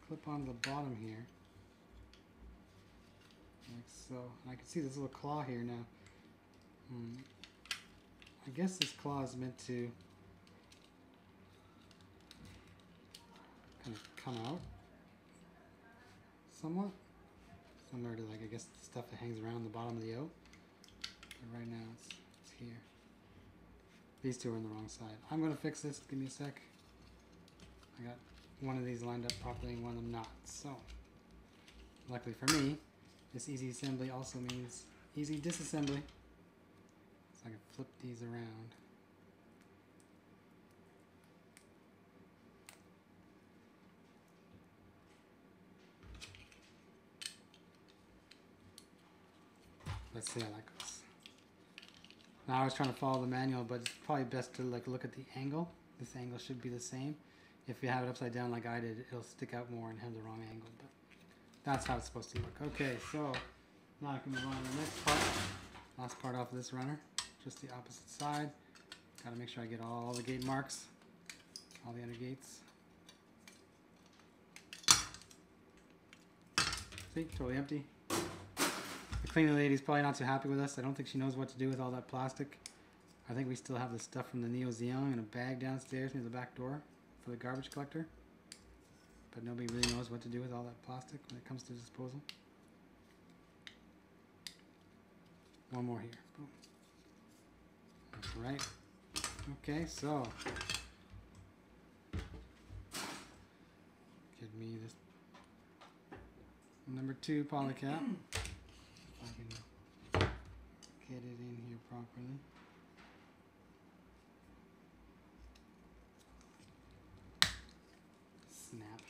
Speaker 1: clip on the bottom here, like so. And I can see this little claw here now. I guess this claw is meant to kind of come out somewhat, similar to like I guess the stuff that hangs around the bottom of the O. But right now it's here. These two are on the wrong side. I'm going to fix this. Give me a sec. I got one of these lined up properly and one of them not. So, luckily for me, this easy assembly also means easy disassembly. So I can flip these around. Let's see how that goes. Now I was trying to follow the manual, but it's probably best to like look at the angle. This angle should be the same. if you have it upside down like I did, it'll stick out more and have the wrong angle. But that's how it's supposed to look. Okay, so now I can move on to the next part. Last part off of this runner, just the opposite side. Got to make sure I get all the gate marks, all the other gates. See, totally empty. The cleaning lady's probably not too happy with us. I don't think she knows what to do with all that plastic. I think we still have the stuff from the Neo Xeon in a bag downstairs near the back door for the garbage collector. But nobody really knows what to do with all that plastic when it comes to disposal. One more here. Boom. That's right. Okay, so give me this number 2 polycap. If I can get it in here properly. Snap.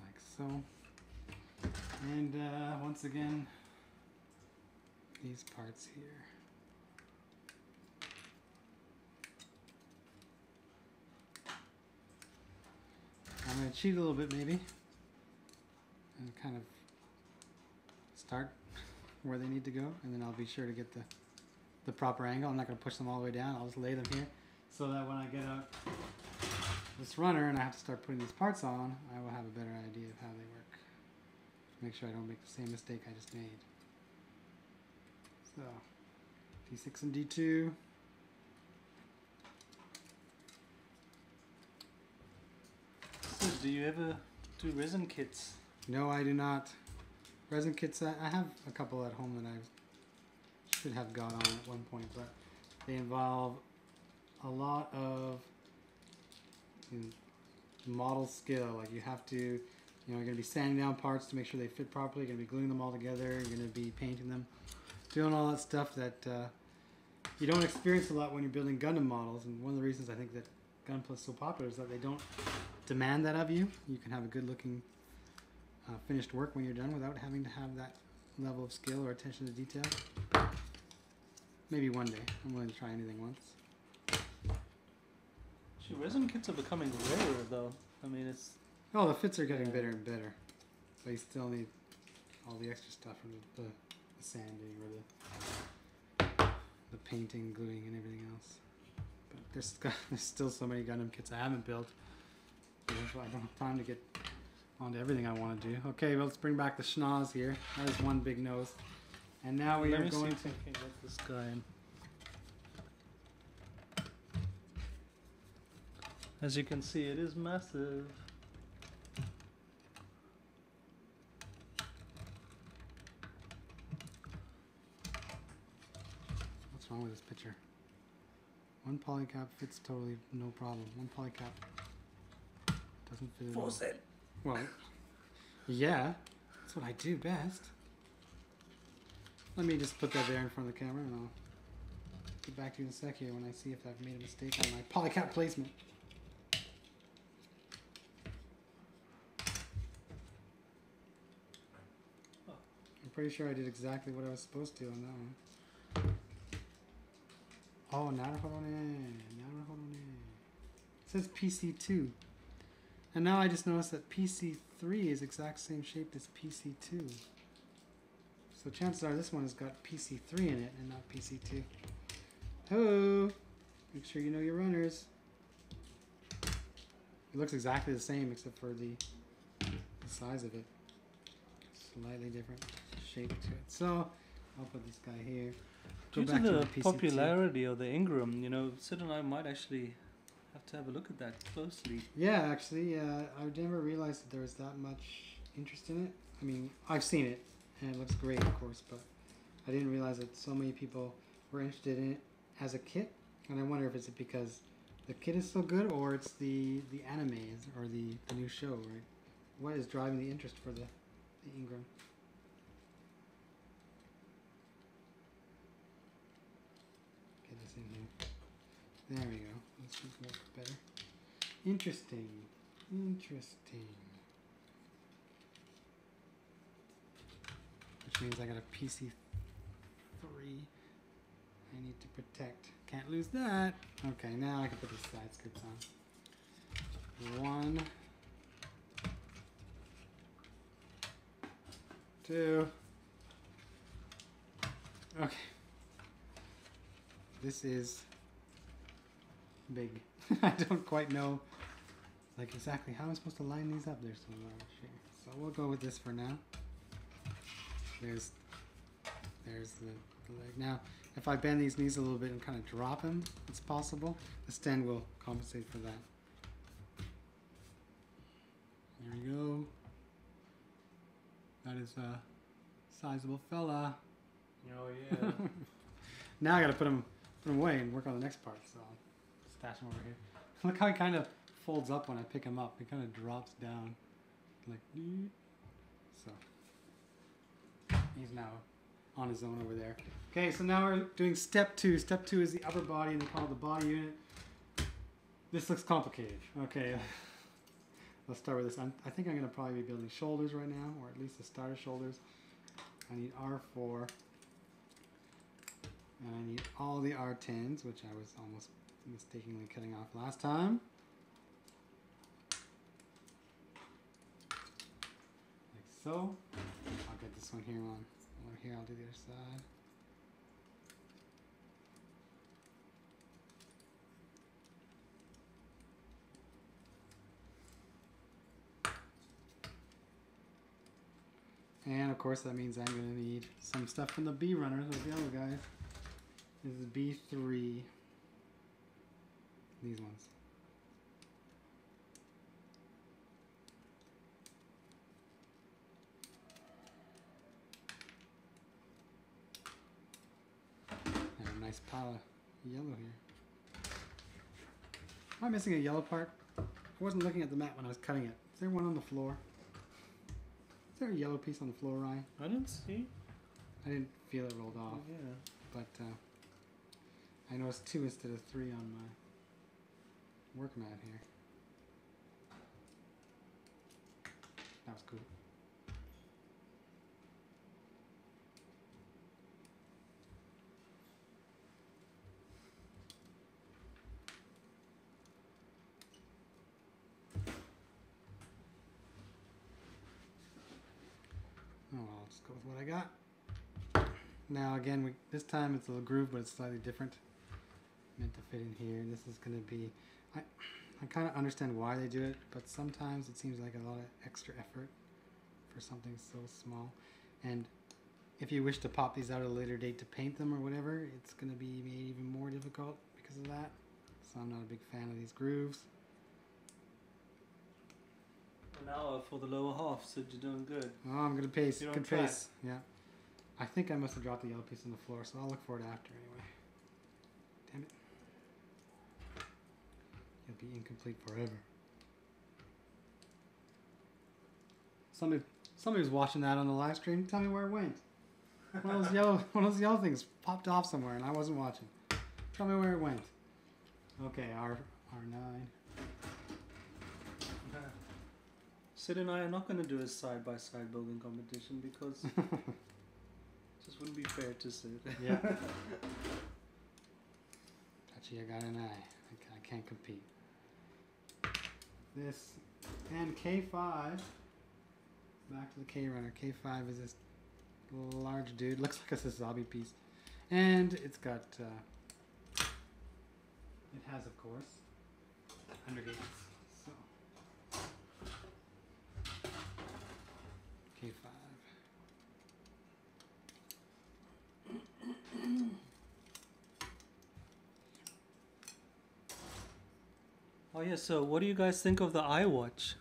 Speaker 1: Like so. And once again, these parts here. I'm going to cheat a little bit maybe and kind of start where they need to go, and then I'll be sure to get the proper angle. I'm not going to push them all the way down. I'll just lay them here so that when I get out this runner and I have to start putting these parts on, I will have a better idea of how they work. Make sure I don't make the same mistake I just made. So, D6 and D2.
Speaker 2: So, do you ever do resin kits?
Speaker 1: No, I do not. Resin kits, I have a couple at home that I should have got on at one point, but they involve a lot of model skill. Like you have to, you're going to be sanding down parts to make sure they fit properly. You're going to be gluing them all together. You're going to be painting them, doing all that stuff that you don't experience a lot when you're building Gundam models. And one of the reasons I think that GunPla is so popular is that they don't demand that of you. You can have a good looking finished work when you're done without having to have that level of skill or attention to detail. Maybe one day. I'm willing to try anything once.
Speaker 2: Actually, resin kits are becoming rarer though. I mean, it's...
Speaker 1: Oh, the fits are getting better and better. But you still need all the extra stuff from the sanding or the painting, gluing, and everything else. But there's still so many Gundam kits I haven't built. I don't have time to get onto everything I want to do. Okay, well, let's bring back the schnoz here. That is one big nose. And now we are going to...
Speaker 2: Let this guy in. As you can see, it is massive.
Speaker 1: What's wrong with this picture? One polycap fits totally no problem. One polycap doesn't fit at all.
Speaker 2: Force it.
Speaker 1: Well, yeah, that's what I do best. Let me just put that there in front of the camera and I'll get back to you in a sec here when I see if I've made a mistake on my polycap placement. I'm pretty sure I did exactly what I was supposed to on that one. Oh, naruhodo ne. It says PC2. And now I just noticed that PC3 is exact same shape as PC2. So chances are this one has got PC3 in it and not PC2. Hello! Make sure you know your runners. It looks exactly the same except for the size of it. Slightly different shape to it. So I'll put this guy here.
Speaker 2: Due to the popularity of the Ingram, Syd and I might actually have to have a look at that closely.
Speaker 1: Yeah, actually, I never realized that there was that much interest in it. I mean, I've seen it, and it looks great, of course, but I didn't realize that so many people were interested in it as a kit. And I wonder if it's because the kit is so good, or it's the anime, or the new show, right? What is driving the interest for the Ingram? Get this in here. There we go. This should work better. Interesting. Interesting. Which means I got a PC3 I need to protect. Can't lose that. Okay, now I can put the side scoops on. 1, 2. Okay. This is big. I don't quite know like exactly how I'm supposed to line these up. There's so large here. So we'll go with this for now. There's the leg. Now, if I bend these knees a little bit and kind of drop them, it's possible. The stand will compensate for that. There we go. That is a sizable fella.
Speaker 2: Oh yeah.
Speaker 1: Now I gotta put him away and work on the next part. So I'll stash him over here. Look how he kind of folds up when I pick him up. He kind of drops down like so. He's now on his own over there. Okay, so now we're doing step 2. Step 2 is the upper body, and they call it the body unit. This looks complicated. Okay, let's start with this. I think I'm going to probably be building shoulders right now, or at least the starter shoulders. I need R4, and I need all the R10s, which I was almost mistakenly cutting off last time. Like so. I'll get this one here on. Over here, I'll do the other side. And of course that means I'm going to need some stuff from the B runners, those yellow guys. This is B3. These ones. And a nice pile of yellow here. Am I missing a yellow part? I wasn't looking at the mat when I was cutting it. Is there one on the floor? Is there a yellow piece on the floor, Ryan?
Speaker 2: I didn't see.
Speaker 1: I didn't feel it rolled off.
Speaker 2: Oh, yeah.
Speaker 1: But I noticed 2 instead of 3 on my work mat here. That was cool. Oh well, I'll just go with what I got. Now again, this time it's a little groove, but it's slightly different. Meant to fit in here. This is going to be, I kind of understand why they do it, but sometimes it seems like a lot of extra effort for something so small. And if you wish to pop these out at a later date to paint them or whatever, it's going to be made even more difficult because of that. So I'm not a big fan of these grooves.
Speaker 2: An hour for the lower half, so you're doing good.
Speaker 1: Oh, I'm going to pace.
Speaker 2: You're on
Speaker 1: Good
Speaker 2: track.
Speaker 1: pace. Yeah. I think I must have dropped the yellow piece on the floor, so I'll look for it after anyway. Damn it. It'll be incomplete forever. Somebody was watching that on the live stream. Tell me where it went. One of those yellow things popped off somewhere and I wasn't watching. Tell me where it went. Okay, R9.
Speaker 2: Syd and I are not going to do a side-by-side building competition because it just wouldn't be fair to Syd.
Speaker 1: Yeah. Touchy, I got an eye. I can't compete. This and K5. Back to the K runner. K5 is this large dude. Looks like a Sazabi piece, and it's got. It has, of course, undergates. So K5.
Speaker 2: Oh yeah, so what do you guys think of the iWatch?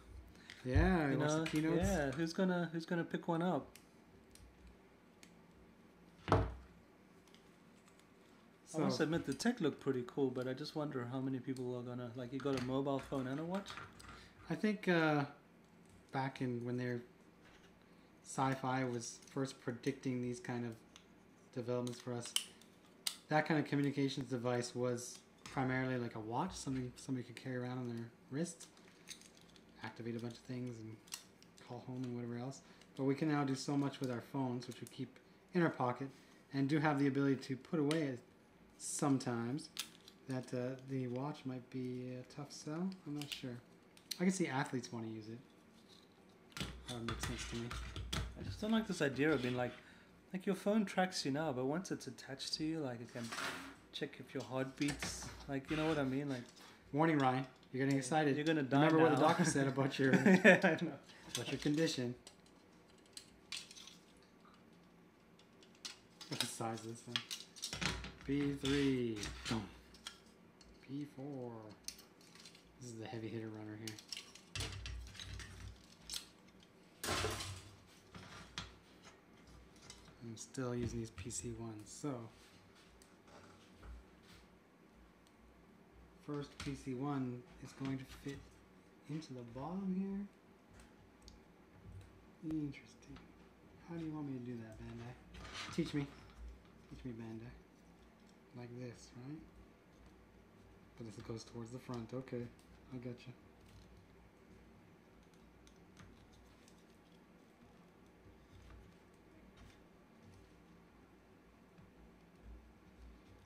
Speaker 1: Yeah, I watched the keynotes.
Speaker 2: Yeah, who's gonna pick one up?
Speaker 1: So,
Speaker 2: I must admit the tech looked pretty cool, but I just wonder how many people are gonna like. You got a mobile phone and a watch?
Speaker 1: I think back in when their sci-fi was first predicting these kind of developments for us, that kind of communications device was primarily like a watch, something somebody could carry around on their wrist, activate a bunch of things and call home and whatever else. But we can now do so much with our phones, which we keep in our pocket, and do have the ability to put away sometimes, that the watch might be a tough sell. I'm not sure. I can see athletes want to use it. That would make sense to me.
Speaker 2: I just don't like this idea of being like your phone tracks you now, but once it's attached to you, like it can check if your heart beats. Like, you know what I mean? Like,
Speaker 1: warning, Ryan, you're getting excited.
Speaker 2: You're gonna die.
Speaker 1: Remember
Speaker 2: now.
Speaker 1: what the doctor said about your
Speaker 2: yeah, I know.
Speaker 1: about your condition. What size is this thing? B3. B4. This is the heavy hitter runner here. I'm still using these PC ones, so first PC one is going to fit into the bottom here. Interesting. How do you want me to do that, Bandai? Teach me. Teach me, Bandai. Like this, right? But this goes towards the front. Okay, I got you.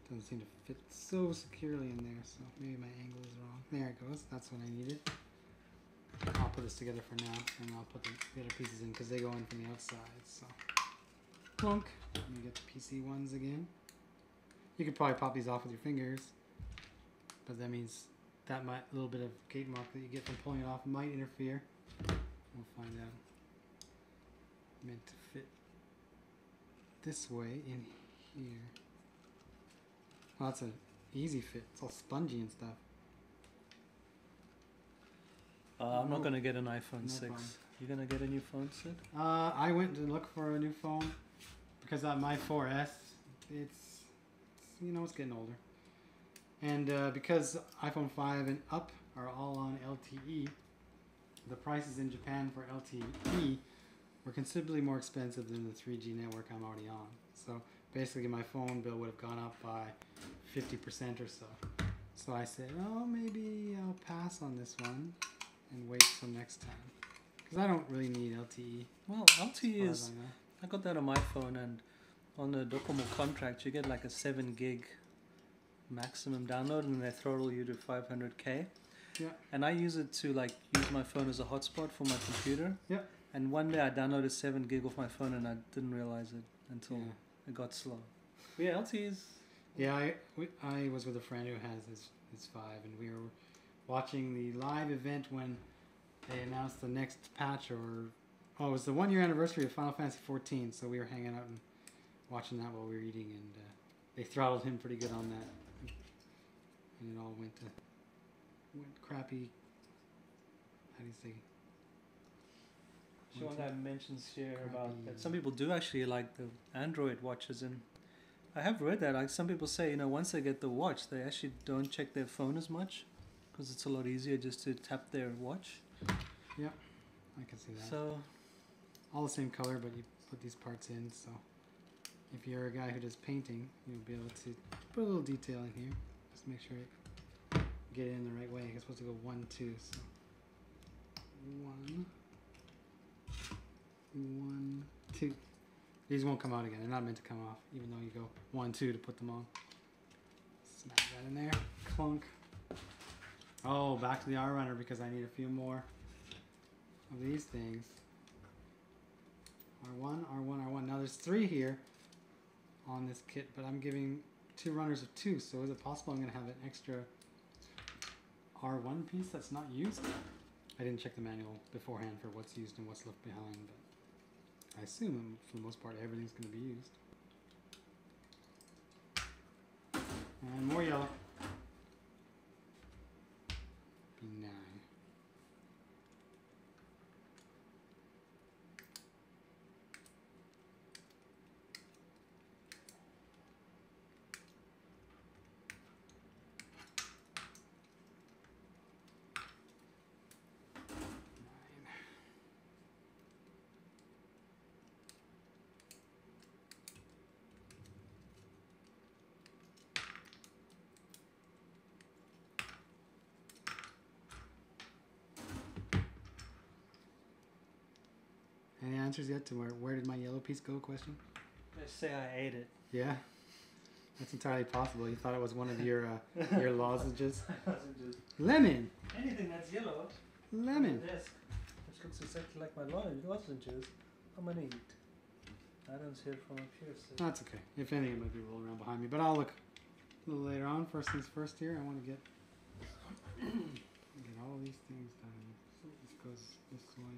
Speaker 1: Doesn't seem to fit so securely in there, so maybe my angle is wrong. There it goes. That's what I needed. I'll put this together for now, and I'll put the other pieces in because they go in from the outside. So, clunk. Let me get the PC ones again. You could probably pop these off with your fingers, but that means that little bit of gate mark that you get from pulling it off might interfere. We'll find out. Meant to fit this way in here. Oh, that's an easy fit. It's all spongy and stuff.
Speaker 2: I'm not gonna get an iPhone 6.
Speaker 1: Problem.
Speaker 2: You gonna get a new phone, Sid?
Speaker 1: I went to look for a new phone because my 4S, it's it's getting older, and because iPhone 5 and up are all on LTE, the prices in Japan for LTE were considerably more expensive than the 3G network I'm already on. So basically, my phone bill would have gone up by 50% or so. So I said, oh, maybe I'll pass on this one and wait till next time. Because I don't really need LTE.
Speaker 2: Well, LTE is... I got that on my phone, and on the Docomo contract, you get like a 7 gig maximum download, and they throttle you to 500k.
Speaker 1: Yeah.
Speaker 2: And I use it to like use my phone as a hotspot for my computer.
Speaker 1: Yeah.
Speaker 2: And one day I downloaded 7 gig off my phone, and I didn't realize it until it got slow. But yeah, LTE is...
Speaker 1: Yeah, I was with a friend who has his 5, and we were watching the live event when they announced the next patch, it was the 1 year anniversary of Final Fantasy 14, so we were hanging out and watching that while we were eating, and they throttled him pretty good on that, and it all went crappy. How do you say?
Speaker 2: Sean that mentions here about that some people do actually like the Android watches, and I have read that like some people say once they get the watch they actually don't check their phone as much because it's a lot easier just to tap their watch.
Speaker 1: Yeah, I can see that.
Speaker 2: So
Speaker 1: all the same color, but you put these parts in, so if you're a guy who does painting, you'll be able to put a little detail in here. Just make sure you get it in the right way. It's supposed to go 1, 2, so 1, 1, 2. These won't come out again. They're not meant to come off, even though you go 1, 2 to put them on. Smack that in there. Clunk. Oh, back to the R runner because I need a few more of these things. R1, R1, R1. Now there's 3 here on this kit, but I'm giving 2 runners of 2. So is it possible I'm going to have an extra R1 piece that's not used? I didn't check the manual beforehand for what's used and what's left behind, but I assume for the most part everything's going to be used. And more yellow. B9. Any answers yet to where did my yellow piece go question?
Speaker 2: Let's say I ate it.
Speaker 1: Yeah, that's entirely possible. You thought it was one of your lozenges.
Speaker 2: Lozenges.
Speaker 1: Lemon.
Speaker 2: Anything that's yellow.
Speaker 1: lemon.
Speaker 2: Desk, which looks exactly like my lozenges. I'm gonna eat. I don't see it from up here. So.
Speaker 1: That's okay. If anything, it might be rolling around behind me, but I'll look a little later on. First things first here, I want to get all these things done. So this goes this way.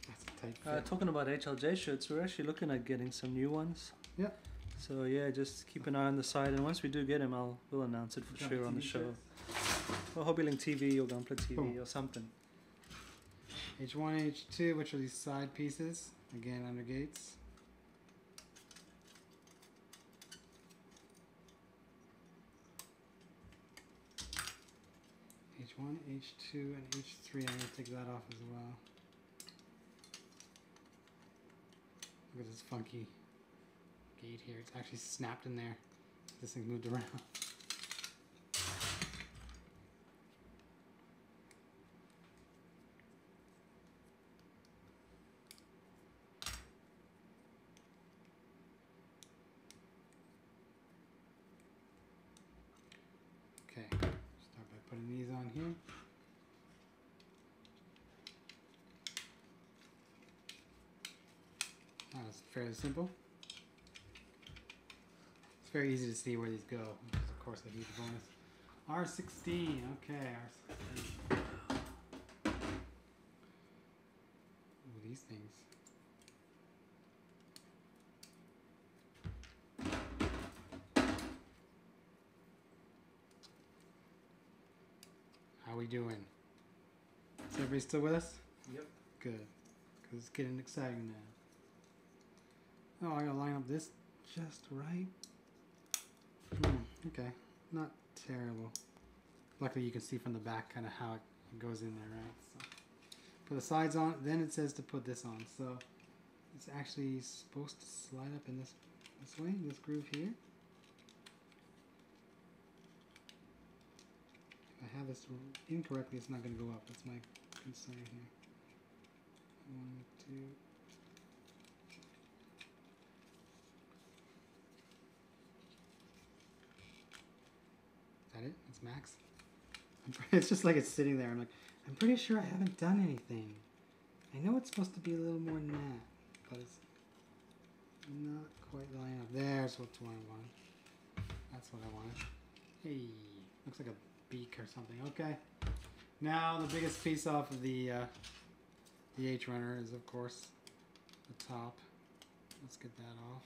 Speaker 1: That's a tight fit.
Speaker 2: Talking about HLJ shirts, we're actually looking at getting some new ones.
Speaker 1: Yeah.
Speaker 2: So yeah, just keep an eye on the side, and once we do get them, we'll announce it for sure on the show. Or HobbyLink TV or GunPla TV or something.
Speaker 1: H1, H2, which are these side pieces, again under gates. H1, H2, and H3, I'm going to take that off as well. Look at this funky gate here, it's actually snapped in there. This thing moved around. Okay, start by putting these on here. That's fairly simple. It's very easy to see where these go, which is of course a huge bonus. R16, okay, R16. Ooh, these things. How we doing? Is everybody still with us?
Speaker 2: Yep.
Speaker 1: Good, because it's getting exciting now. Oh, I gotta line up this just right. Okay, not terrible. Luckily you can see from the back kind of how it goes in there, right? So put the sides on, then it says to put this on. So it's actually supposed to slide up in this way, this groove here. If I have this incorrectly, it's not going to go up. That's my concern here. 1, 2. Is that it? That's max? It's just like it's sitting there. I'm pretty sure I haven't done anything. I know it's supposed to be a little more than that, but it's not quite lining up. There's what I want. That's what I wanted. Hey, looks like a beak or something. Okay. Now the biggest piece off of the H runner is of course the top. Let's get that off.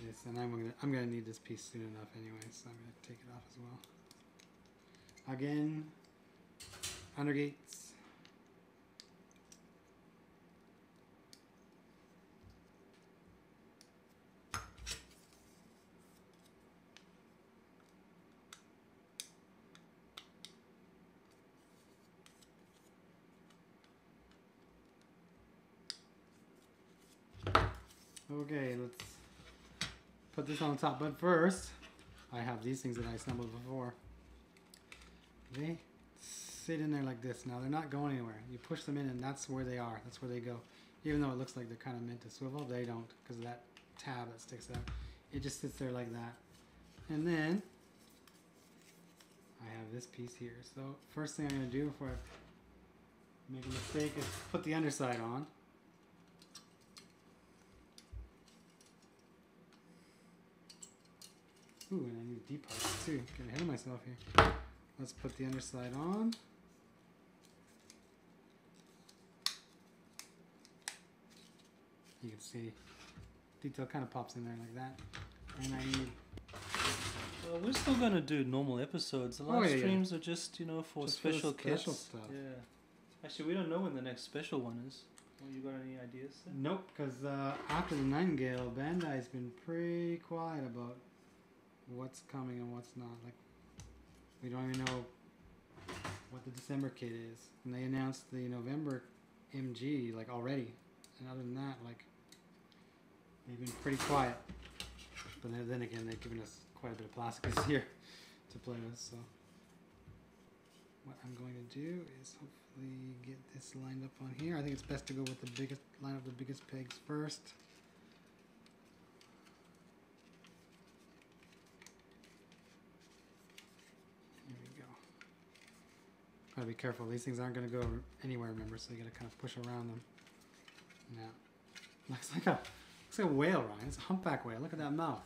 Speaker 1: Yes, and I'm gonna need this piece soon enough anyway, so I'm gonna take it off as well. Again, under gates. Okay, let's put this on top, but first I have these things that I assembled before. They sit in there like this. Now they're not going anywhere. You push them in and that's where they are. That's where they go. Even though it looks like they're kind of meant to swivel, they don't, because of that tab that sticks out. It just sits there like that. And then I have this piece here. So first thing I'm going to do before I make a mistake is put the underside on. Ooh, and I need deep parts too. Getting ahead of myself here. Let's put the underside on. You can see detail kind of pops in there like that. And I need...
Speaker 2: Well, we're still going to do normal episodes. The live streams are just, you know, for just special kits.
Speaker 1: Stuff.
Speaker 2: Yeah. Actually, we don't know when the next special one is. Well, you got any ideas there?
Speaker 1: Nope, because after the Nightingale, Bandai's been pretty quiet about what's coming and what's not. Like, we don't even know what the December kit is, and they announced the November MG like already, and other than that, like, they've been pretty quiet. But then again, they've given us quite a bit of plastic this year to play with. So what I'm going to do is hopefully get this lined up on here. I think it's best to go with the biggest, line up the biggest pegs first. Gotta be careful. These things aren't gonna go anywhere, remember? So you gotta kind of push around them. Now, looks like a whale, Ryan. It's a humpback whale. Look at that mouth.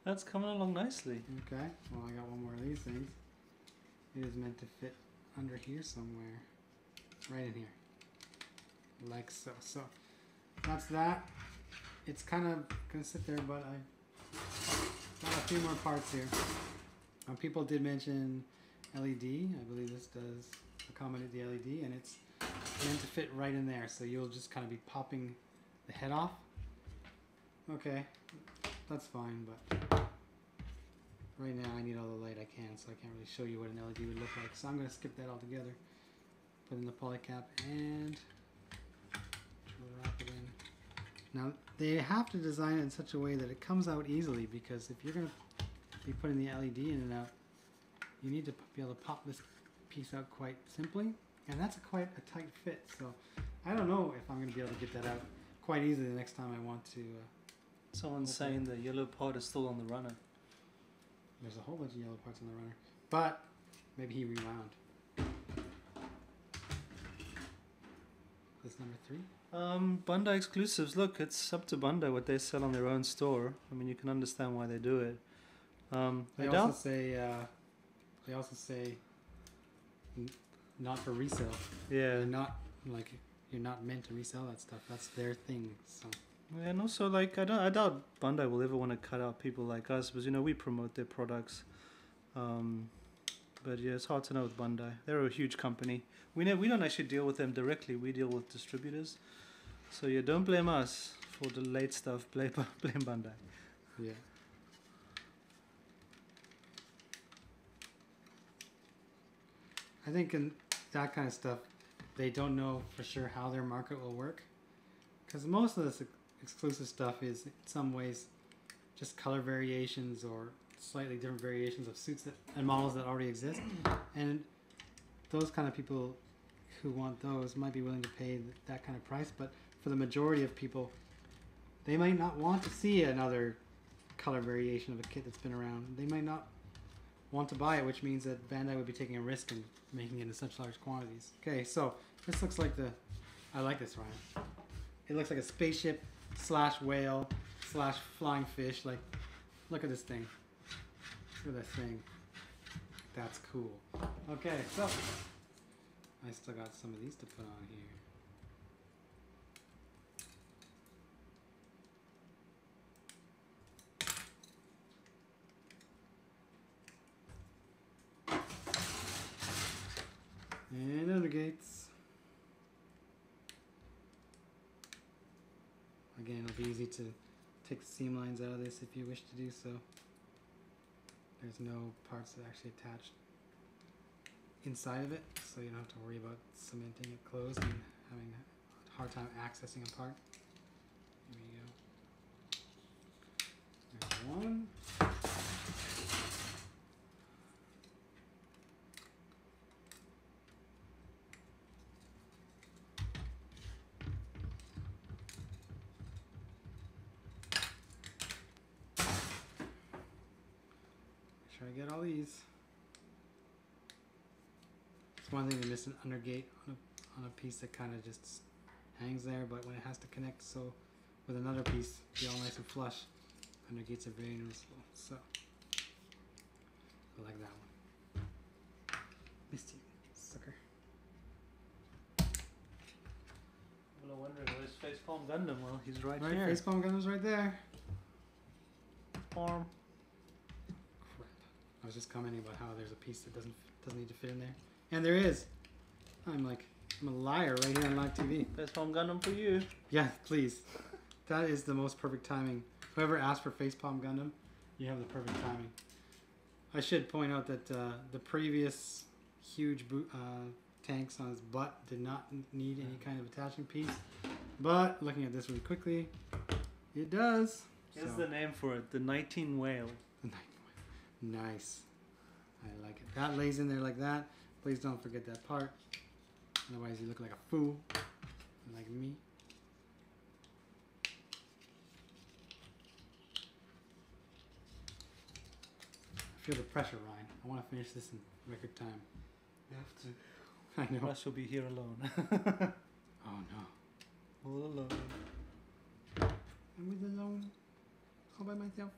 Speaker 2: That's coming along nicely.
Speaker 1: Okay. Well, I got one more of these things. It is meant to fit under here somewhere. Right in here. Like so. So that's that. It's kind of gonna sit there, but I got a few more parts here. People did mention LED. I believe this does accommodate the LED, and it's meant to fit right in there. So you'll just kind of be popping the head off. Okay, that's fine, but right now I need all the light I can, so I can't really show you what an LED would look like. So I'm gonna skip that altogether. Put in the poly cap and drop it in. Now they have to design it in such a way that it comes out easily, because if you're going to be putting the LED in and out, you need to be able to pop this piece out quite simply, and that's quite a tight fit. So I don't know if I'm going to be able to get that out quite easily the next time I want to.
Speaker 2: Someone's saying the yellow part is still on the runner.
Speaker 1: There's a whole bunch of yellow parts on the runner, but maybe he rewound. This number 3?
Speaker 2: Bandai exclusives. Look, it's up to Bandai what they sell on their own store. I mean, you can understand why they do it.
Speaker 1: They also say not for resale.
Speaker 2: Yeah.
Speaker 1: They're not, like, you're not meant to resell that stuff. That's their thing. So.
Speaker 2: Yeah, and also, like, I doubt Bandai will ever want to cut out people like us, because, you know, we promote their products. But yeah, it's hard to know with Bandai. They're a huge company. We don't actually deal with them directly. We deal with distributors. So yeah, don't blame us for the late stuff. Blame Bandai.
Speaker 1: Yeah. I think in that kind of stuff, they don't know for sure how their market will work, because most of this exclusive stuff is in some ways just color variations or slightly different variations of suits and models that already exist, and those kind of people who want those might be willing to pay that kind of price. But for the majority of people, they might not want to see another color variation of a kit that's been around. They might not want to buy it, which means that Bandai would be taking a risk in making it in such large quantities. Okay, so this looks like I like this, Ryan. It looks like a spaceship / whale / flying fish. Like, look at this thing. Look at this thing. That's cool. Okay, so I still got some of these to put on here. And undergates. Again, it'll be easy to take the seam lines out of this if you wish to do so. There's no parts that actually attach inside of it, so you don't have to worry about cementing it closed and having a hard time accessing a part. Here we go. There's one. Make sure I get all these. It's one thing to miss an undergate on a piece that kind of just hangs there, but when it has to connect so with another piece, be all nice and flush, undergates are very noticeable. So I like that one. Missed you, sucker.
Speaker 2: Well, I'm wondering where's Facepalm Gundam? Well, he's right
Speaker 1: Right,
Speaker 2: here.
Speaker 1: Facepalm Gundam's right there.
Speaker 2: Farm.
Speaker 1: Crap. I was just commenting about how there's a piece that doesn't need to fit in there. And there is. I'm a liar right here on live TV.
Speaker 2: Facepalm Gundam for you.
Speaker 1: Yeah, please. That is the most perfect timing. Whoever asked for Facepalm Gundam, you have the perfect timing. I should point out that the previous huge tanks on his butt did not need any kind of attaching piece. But looking at this really quickly, it does.
Speaker 2: Here's the name for it, the Nightingale Whale.
Speaker 1: Nice. I like it. That lays in there like that. Please don't forget that part. Otherwise you look like a fool. Like me. I Feel the pressure, Ryan. I want to finish this in record time.
Speaker 2: You have to.
Speaker 1: I know.
Speaker 2: I shall be here alone.
Speaker 1: Oh no.
Speaker 2: All alone.
Speaker 1: I'm with alone. All by myself.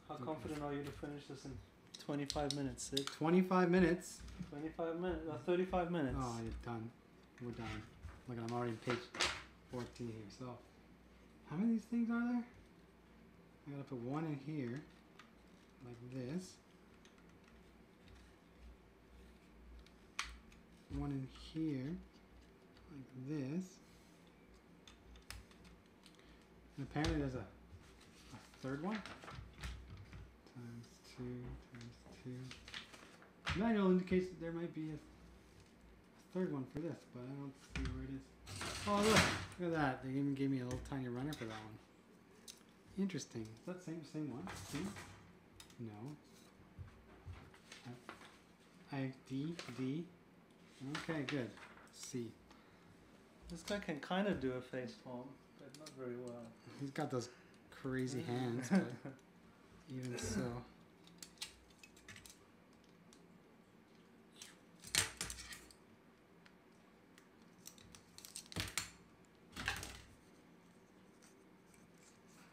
Speaker 2: How confident are you to finish this in 25 minutes, Sid?
Speaker 1: 25 minutes.
Speaker 2: 25 minutes? 35 minutes.
Speaker 1: Oh, you're done. We're done. Look, I'm already on page 14 here. So, how many of these things are there? I gotta put one in here, like this. One in here, like this. And apparently there's a third one. Times 2. Manual indicates that there might be a third one for this, but I don't see where it is. Oh look at that. They even gave me a little tiny runner for that one. Interesting. Is that same one? C? No. D. Okay, good. C.
Speaker 2: This guy can kind of do a face palm, but not very well.
Speaker 1: He's got those crazy hands, but even so.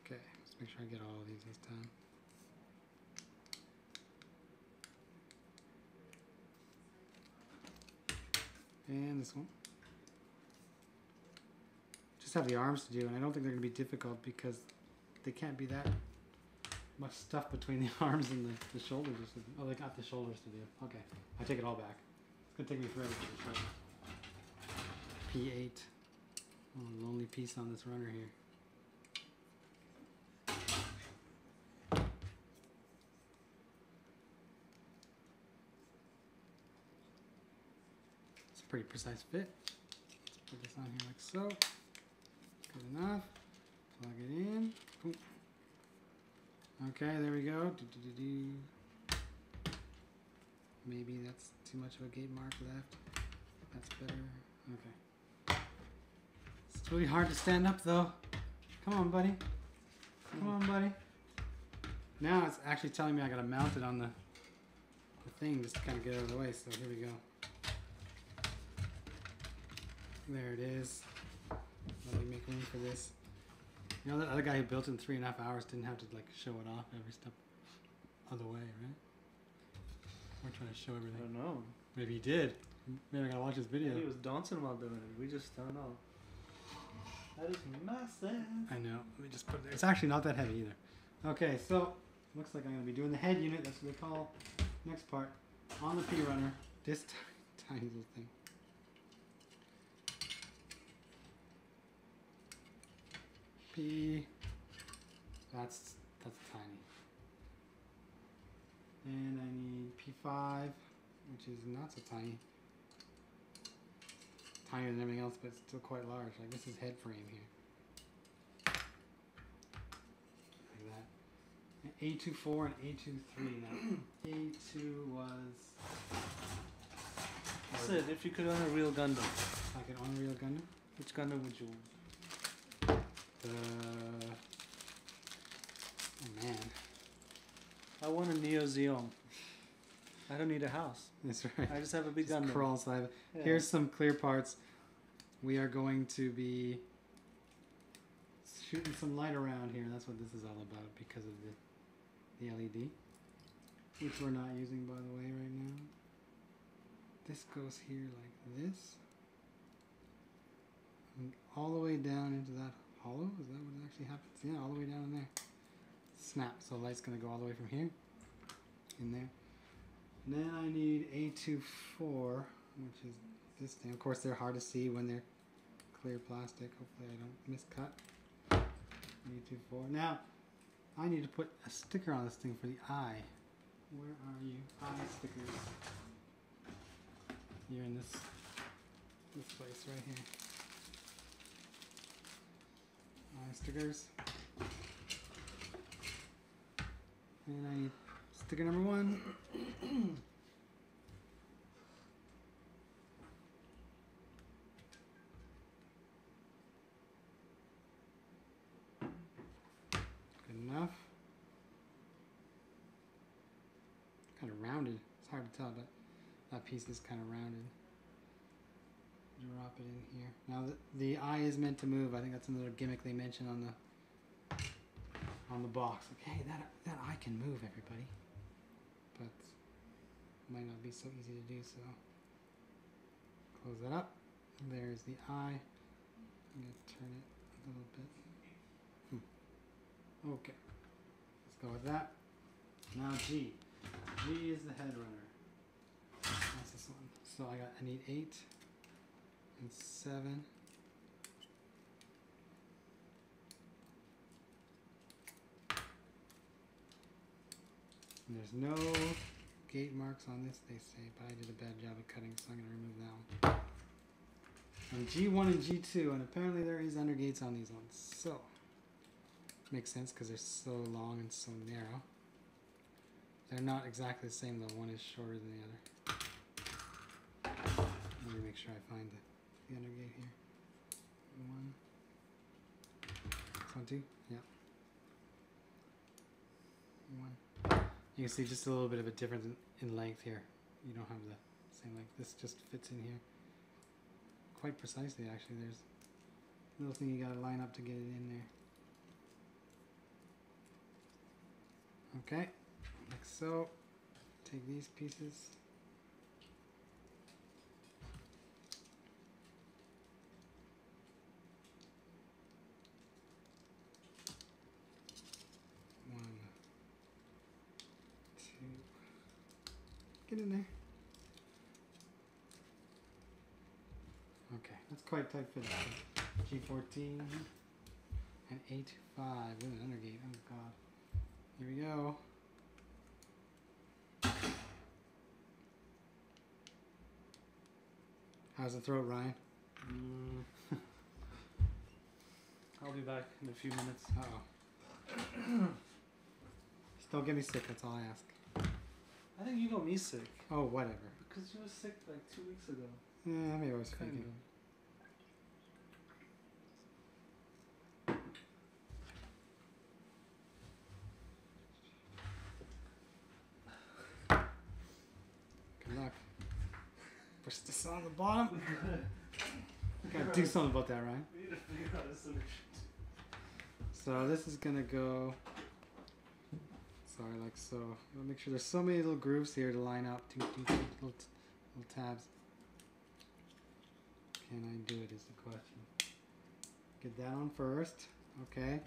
Speaker 1: Okay, let's make sure I get all of these this time. And this one. Just have the arms to do, and I don't think they're going to be difficult because they can't be that much stuff between the arms and the shoulders. Oh, they got the shoulders to do. Okay, I take it all back. It's going to take me forever to do the shoulders. P8. Oh, lonely piece on this runner here. Pretty precise fit. Let's put this on here like so. Good enough. Plug it in. Boom. Okay, there we go. Maybe that's too much of a gate mark left. That's better. Okay. It's really hard to stand up though. Come on, buddy. Come on, buddy. Now it's actually telling me I gotta mount it on the thing just to kind of get out of the way. So here we go. There it is. Let me make room for this. You know, that other guy who built it in 3.5 hours didn't have to like show it off every step of the way, right? We're trying to show everything.
Speaker 2: I don't know.
Speaker 1: Maybe he did. Maybe I gotta watch his video.
Speaker 2: Maybe he was dancing while doing it. We just don't know. That is massive.
Speaker 1: I know. Let me just put it there. It's actually not that heavy either. Okay, so looks like I'm gonna be doing the head unit. That's what they call next part on the P runner. This tiny little thing. P. That's tiny. And I need P5, which is not so tiny. Tinier than everything else, but it's still quite large. Like this is head frame here. Like that. And A24 and A23 now. A2 was.
Speaker 2: Sid, if you could own a real Gundam.
Speaker 1: I could own a real Gundam?
Speaker 2: Which Gundam would you want?
Speaker 1: Oh man.
Speaker 2: I want a Neo Zeon. I don't need a house.
Speaker 1: That's right.
Speaker 2: I just have a big
Speaker 1: just
Speaker 2: Gundam.
Speaker 1: Crawl side.
Speaker 2: Yeah.
Speaker 1: Here's some clear parts. We are going to be shooting some light around here. That's what this is all about because of the LED, which we're not using by the way right now. This goes here like this. And all the way down into that hollow. Is that what actually happens? Yeah, all the way down in there. Snap. So light's going to go all the way from here in there. And then I need A24, which is this thing. Of course, they're hard to see when they're clear plastic. Hopefully I don't miscut. A24. Now, I need to put a sticker on this thing for the eye. Where are you? Eye stickers. You're in this place right here. Eye stickers. And I need sticker number 1. Good enough. It's hard to tell, but that piece is kind of rounded. Drop it in here. Now the eye is meant to move. I think that's another gimmick they mentioned on the box. Like, hey, that eye can move, everybody. But it might not be so easy to do so. Close that up. There's the eye. I'm going to turn it a little bit. Okay. Let's go with that. Now G. G is the head runner. That's this one. So I need 8 and 7. And there's no gate marks on this, they say, but I did a bad job of cutting, so I'm going to remove that one. And G1 and G2, and apparently there is undergates on these ones. So, makes sense because they're so long and so narrow. They're not exactly the same though, one is shorter than the other. Let me make sure I find the undergate here. One. This one too? Yeah. One. You can see just a little bit of a difference in length here. You don't have the same length. This just fits in here quite precisely actually. There's a little thing you gotta line up to get it in there. Okay, like so. Take these pieces. One, two. Get in there. Okay, that's quite tight fit. G14 and 8-5 with an undergate. Oh god. Here we go. How's the throat, Ryan?
Speaker 2: I'll be back in a few minutes.
Speaker 1: Uh-oh. Just don't get me sick, that's all I ask.
Speaker 2: I think you got me sick.
Speaker 1: Oh, whatever.
Speaker 2: Because you were sick like 2 weeks ago.
Speaker 1: Yeah, maybe I was faking it. Good luck. Push this on the bottom. Gotta do something about that, Ryan.
Speaker 2: We need to figure out a solution.
Speaker 1: So this is gonna go. Sorry, like so. I'll make sure there's so many little grooves here to line up. Two little tabs. Can I do it is the question. Get that on first. Okay.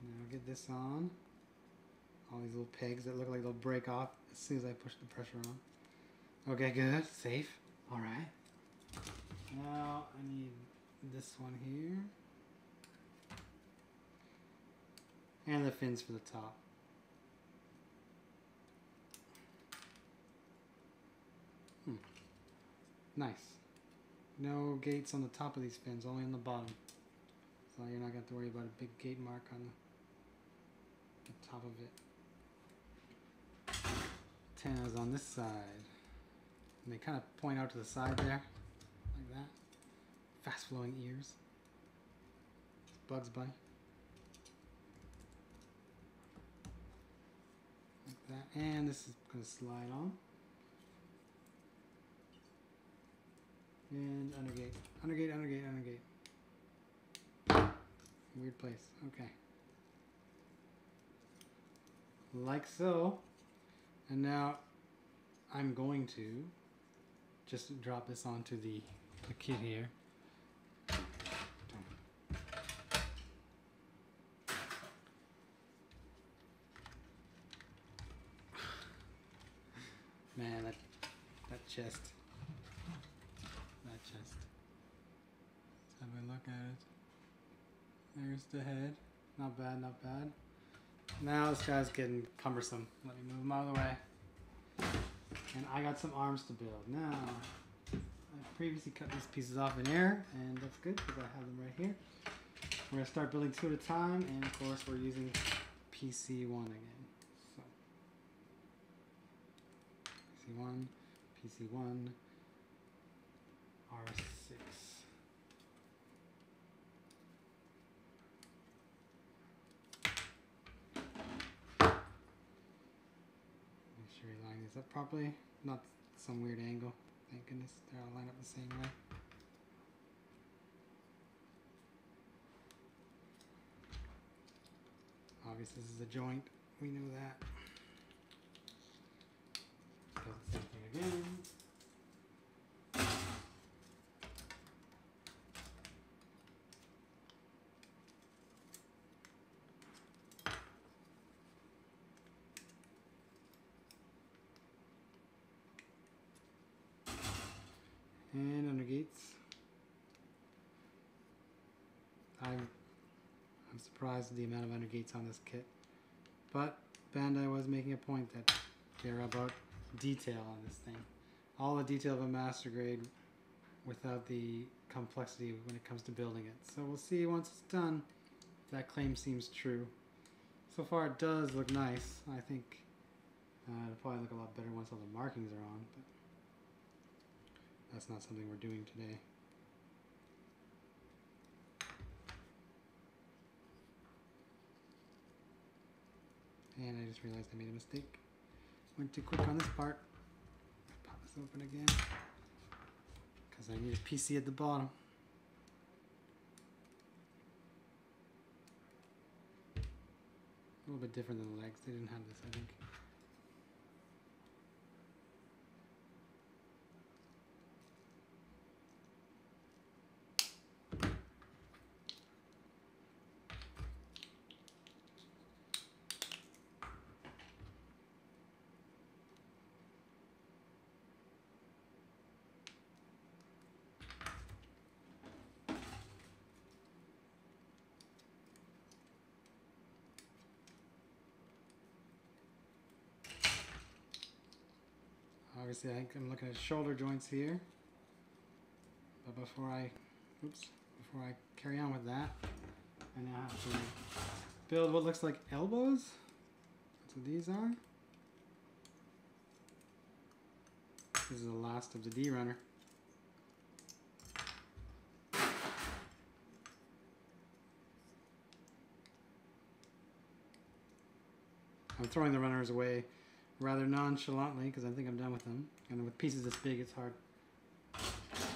Speaker 1: Now get this on. All these little pegs that look like they'll break off as soon as I push the pressure on. Okay, good. Safe. Alright. Now I need this one here. And the fins for the top. Nice. No gates on the top of these fins, only on the bottom. So you're not going to have to worry about a big gate mark on the top of it. Antennas on this side. And they kind of point out to the side there, like that. Fast flowing ears. It's Bugs Bunny. Like that. And this is going to slide on. And undergate. Undergate, undergate, undergate. Weird place. Okay. Like so. And now I'm going to just drop this onto the kit here. Man, that chest. That chest. Let's have a look at it. There's the head. Not bad, not bad. Now this guy's getting cumbersome. Let me move him out of the way. And I got some arms to build. Now, I previously cut these pieces off in air, and that's good because I have them right here. We're going to start building 2 at a time, and of course we're using PC1 again. So, PC1, PC1, R6. Make sure you line Is that properly? Not some weird angle. Thank goodness they're all lined up the same way. Obviously this is a joint. We know that. Does the same thing again. And undergates. I'm surprised at the amount of undergates on this kit, but Bandai was making a point that they're about detail on this thing. All the detail of a master grade without the complexity when it comes to building it. So we'll see once it's done if that claim seems true. So far it does look nice. I think it'll probably look a lot better once all the markings are on, but that's not something we're doing today. And I just realized I made a mistake. Went too quick on this part. Pop this open again. Because I need a PC at the bottom. A little bit different than the legs. They didn't have this, I think. Obviously, I think I'm looking at shoulder joints here. But before I carry on with that, I now have to build what looks like elbows. That's what these are. This is the last of the D runner. I'm throwing the runners away rather nonchalantly because I think I'm done with them. And with pieces this big, it's hard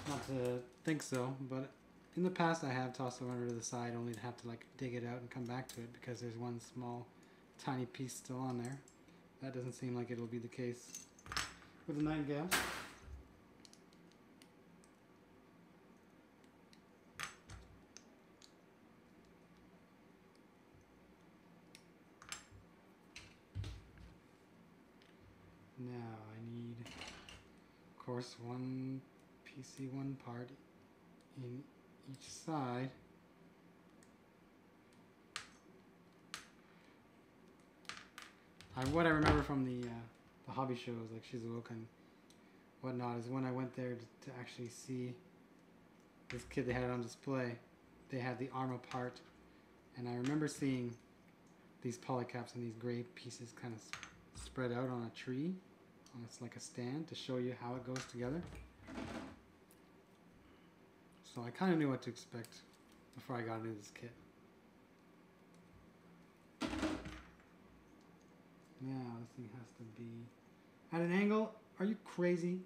Speaker 1: not to think so. But in the past, I have tossed the runner to the side only to have to like dig it out and come back to it because there's one small, tiny piece still on there. That doesn't seem like it'll be the case with the Nightingale. Now I need, of course, one PC1 part in each side. What I remember from the hobby shows like Shizuoka and whatnot is when I went there to actually see this kit they had on display, they had the armor part, and I remember seeing these polycaps and these gray pieces kind of spread out on a tree. It's like a stand to show you how it goes together. So I kind of knew what to expect before I got into this kit. Now this thing has to be at an angle. Are you crazy?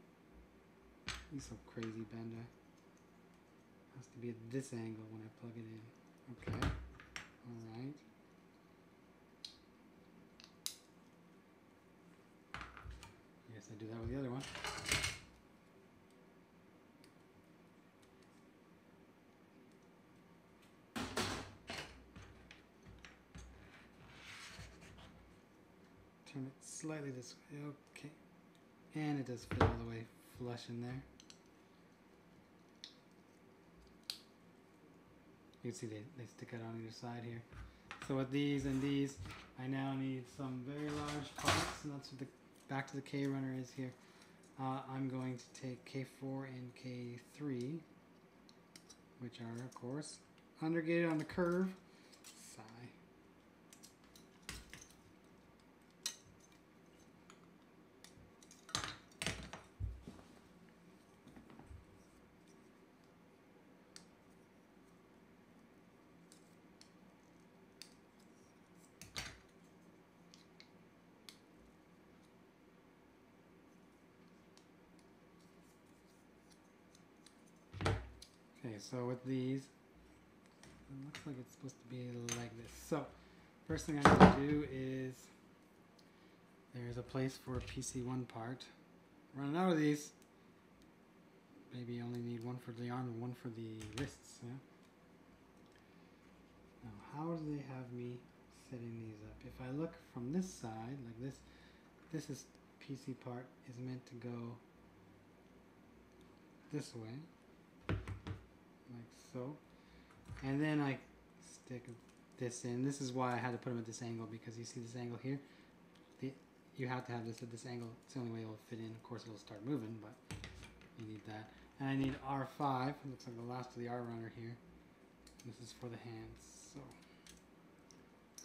Speaker 1: You're so crazy, Bandai. It has to be at this angle when I plug it in. Okay. Alright. Yes, I do that with the other one. Turn it slightly this way. Okay. And it does fit all the way flush in there. You can see they stick out on either side here. So with these and these, I now need some very large parts, and that's what the back to the K runner is here. I'm going to take K4 and K3, which are, of course, undergated on the curve. Sigh. Okay, so with these, it looks like it's supposed to be like this. So, first thing I need to do is, there's a place for a PC1 part. Running out of these. Maybe you only need one for the arm and one for the wrists. Yeah? Now, how do they have me setting these up? If I look from this side, like this, this is PC part is meant to go this way, like so. And then I stick this in. This is why I had to put them at this angle, because you see this angle here? You have to have this at this angle. It's the only way it will fit in. Of course, it'll start moving, but you need that. And I need R5. It looks like the last of the R runner here. This is for the hands. So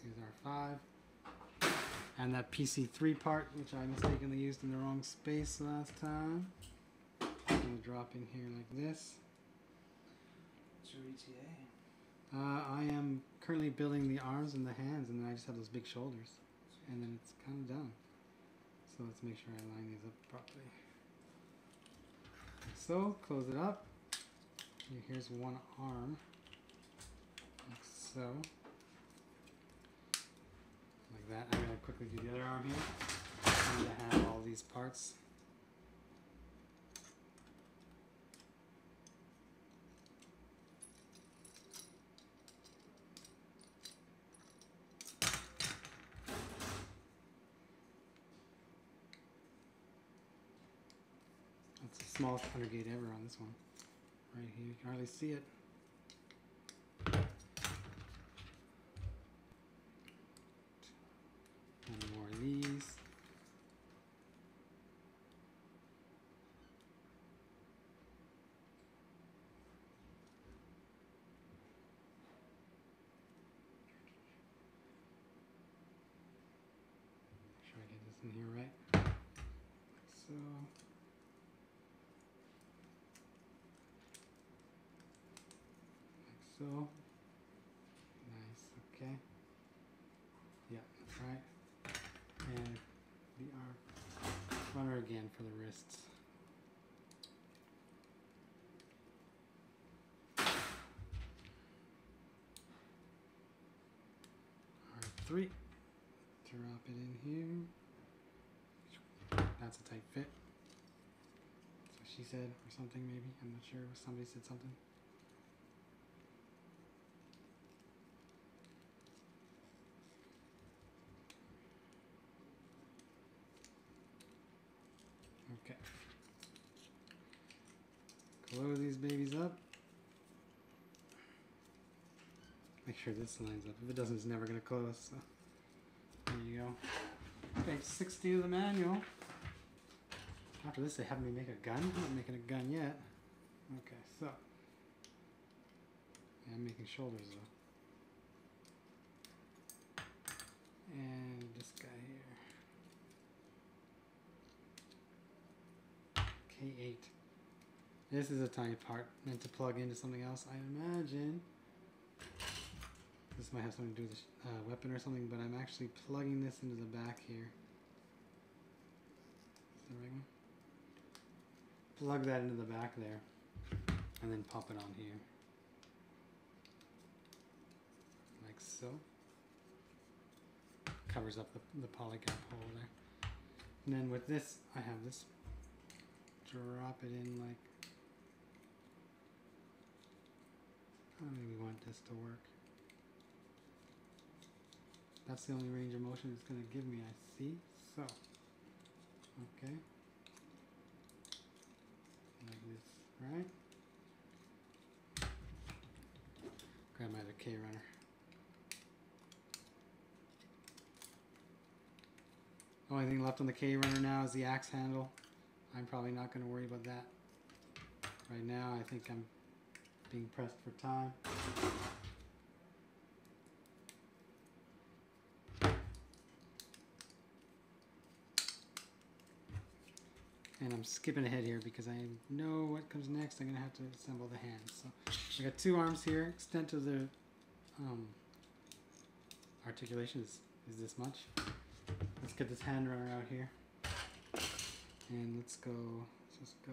Speaker 1: here's R5. And that PC3 part, which I mistakenly used in the wrong space last time. I'm going to drop in here like this.
Speaker 2: What's your ETA?
Speaker 1: I am currently building the arms and the hands, and then I just have those big shoulders. And then it's kind of done. So let's make sure I line these up properly. So, close it up. Here's one arm. Like so. Like that. I'm going to quickly do the other arm here. I need to have all these parts. That's the smallest undergate ever on this one. Right here, you can hardly see it. And more of these. Make sure I get this in here right. Like so. So, nice, okay. Yeah, that's right. And the arm runner again for the wrists. R3. Drop it in here. That's a tight fit. So she said, or something maybe. I'm not sure. Somebody said something. Okay. Close these babies up. Make sure this lines up. If it doesn't, it's never going to close. So there you go. Page 60 of the manual. After this, they have me make a gun. I'm not making a gun yet. Okay, so. Yeah, I'm making shoulders though. And this guy here. K8. This is a tiny part meant to plug into something else, I imagine. This might have something to do with the weapon or something, but I'm actually plugging this into the back here. Is that the right one? Plug that into the back there, and then pop it on here. Like so. Covers up the polycap hole there. And then with this, I have this. Drop it in like, how do we want this to work? That's the only range of motion it's going to give me, I see. So, okay. Like this, right? Grab my other K runner. Only thing left on the K runner now is the axe handle. I'm probably not going to worry about that. Right now, I think I'm being pressed for time. And I'm skipping ahead here because I know what comes next. I'm going to have to assemble the hands. So I got two arms here. Extent of the articulation is this much. Let's get this hand runner out here. And let's go. Let's just go.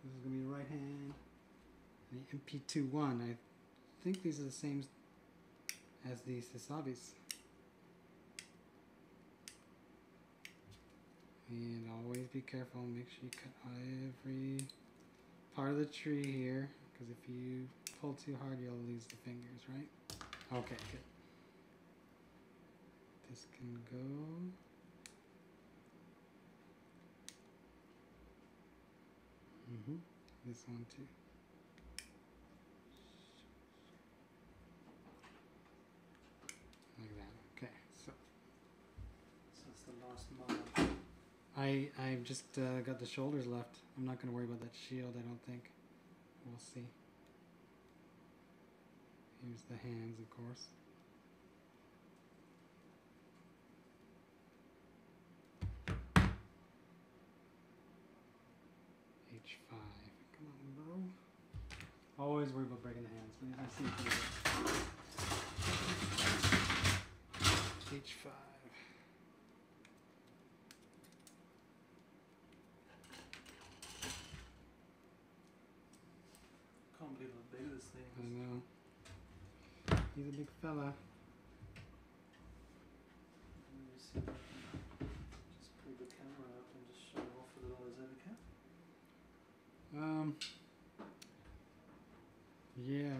Speaker 1: This is going to be the right hand. The MP21. I think these are the same as the Sasabis. And always be careful. Make sure you cut every part of the tree here, because if you pull too hard, you'll lose the fingers, right? Okay, good. This can go. This one too. Like that. Okay, so
Speaker 2: it's the last mark.
Speaker 1: I just got the shoulders left. I'm not going to worry about that shield, I don't think. We'll see. Here's the hands, of course. H5. Come on, bro. Always worry about breaking the hands. But I see pretty good. H5.
Speaker 2: Can't believe how big this thing is.
Speaker 1: I know. He's a big fella.
Speaker 2: Let me see if I can just pull the camera up and just show off a little as I can.
Speaker 1: Yeah,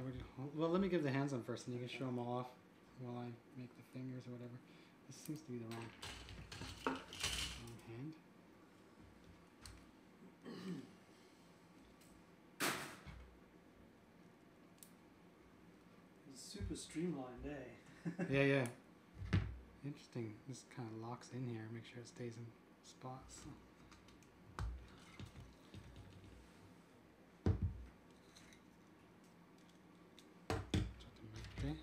Speaker 1: well, let me give the hands on first and you can show them all off while I make the fingers or whatever. This seems to be the wrong hand.
Speaker 2: It's super streamlined, eh?
Speaker 1: Yeah. Interesting. This kind of locks in here. Make sure it stays in spots. So. Okay.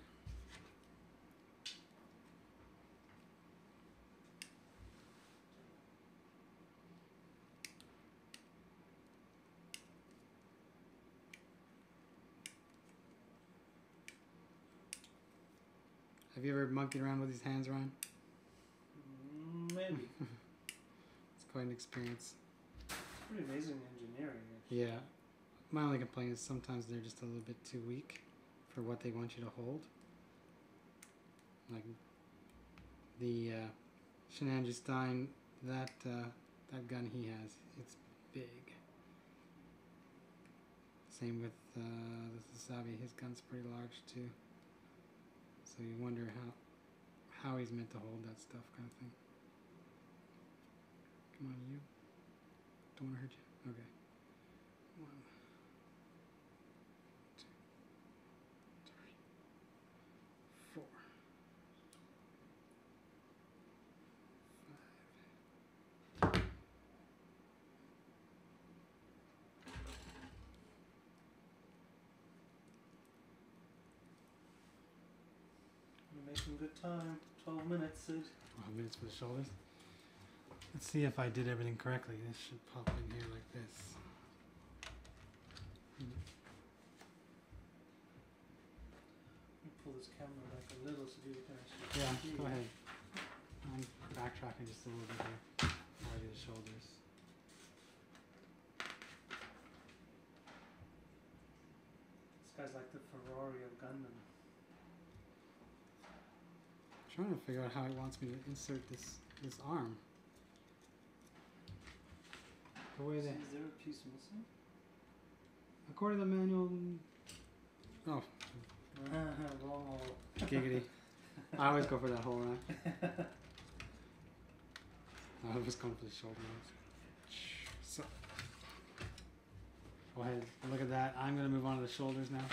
Speaker 1: Have you ever monkeyed around with these hands, Ryan?
Speaker 2: Maybe.
Speaker 1: It's quite an experience.
Speaker 2: It's pretty amazing engineering, actually.
Speaker 1: Yeah. My only complaint is sometimes they're just a little bit too weak for what they want you to hold. Like the Shenandoah Stein, that gun he has, it's big. Same with the Sasabi, his gun's pretty large too. So you wonder how he's meant to hold that stuff, kind of thing. Come on, you. Don't want to hurt you. Okay. 1, 2, 3, 4, 5.
Speaker 2: We're making good time. 12 minutes, Sid.
Speaker 1: 12 minutes for the shoulders. Let's see if I did everything correctly. This should pop in here like this.
Speaker 2: Pull this camera back a little so you can actually
Speaker 1: Yeah,
Speaker 2: see.
Speaker 1: go ahead. I'm backtracking just a little bit here while I do the shoulders.
Speaker 2: This guy's like the Ferrari of Gundam.
Speaker 1: I'm trying to figure out how it wants me to insert this arm. The way
Speaker 2: Is
Speaker 1: they,
Speaker 2: there a piece missing?
Speaker 1: according to the manual, oh,
Speaker 2: Wrong hole.
Speaker 1: giggity. I always go for that hole, right? I was going for the shoulder ones. So, go ahead, look at that. I'm going to move on to the shoulders now.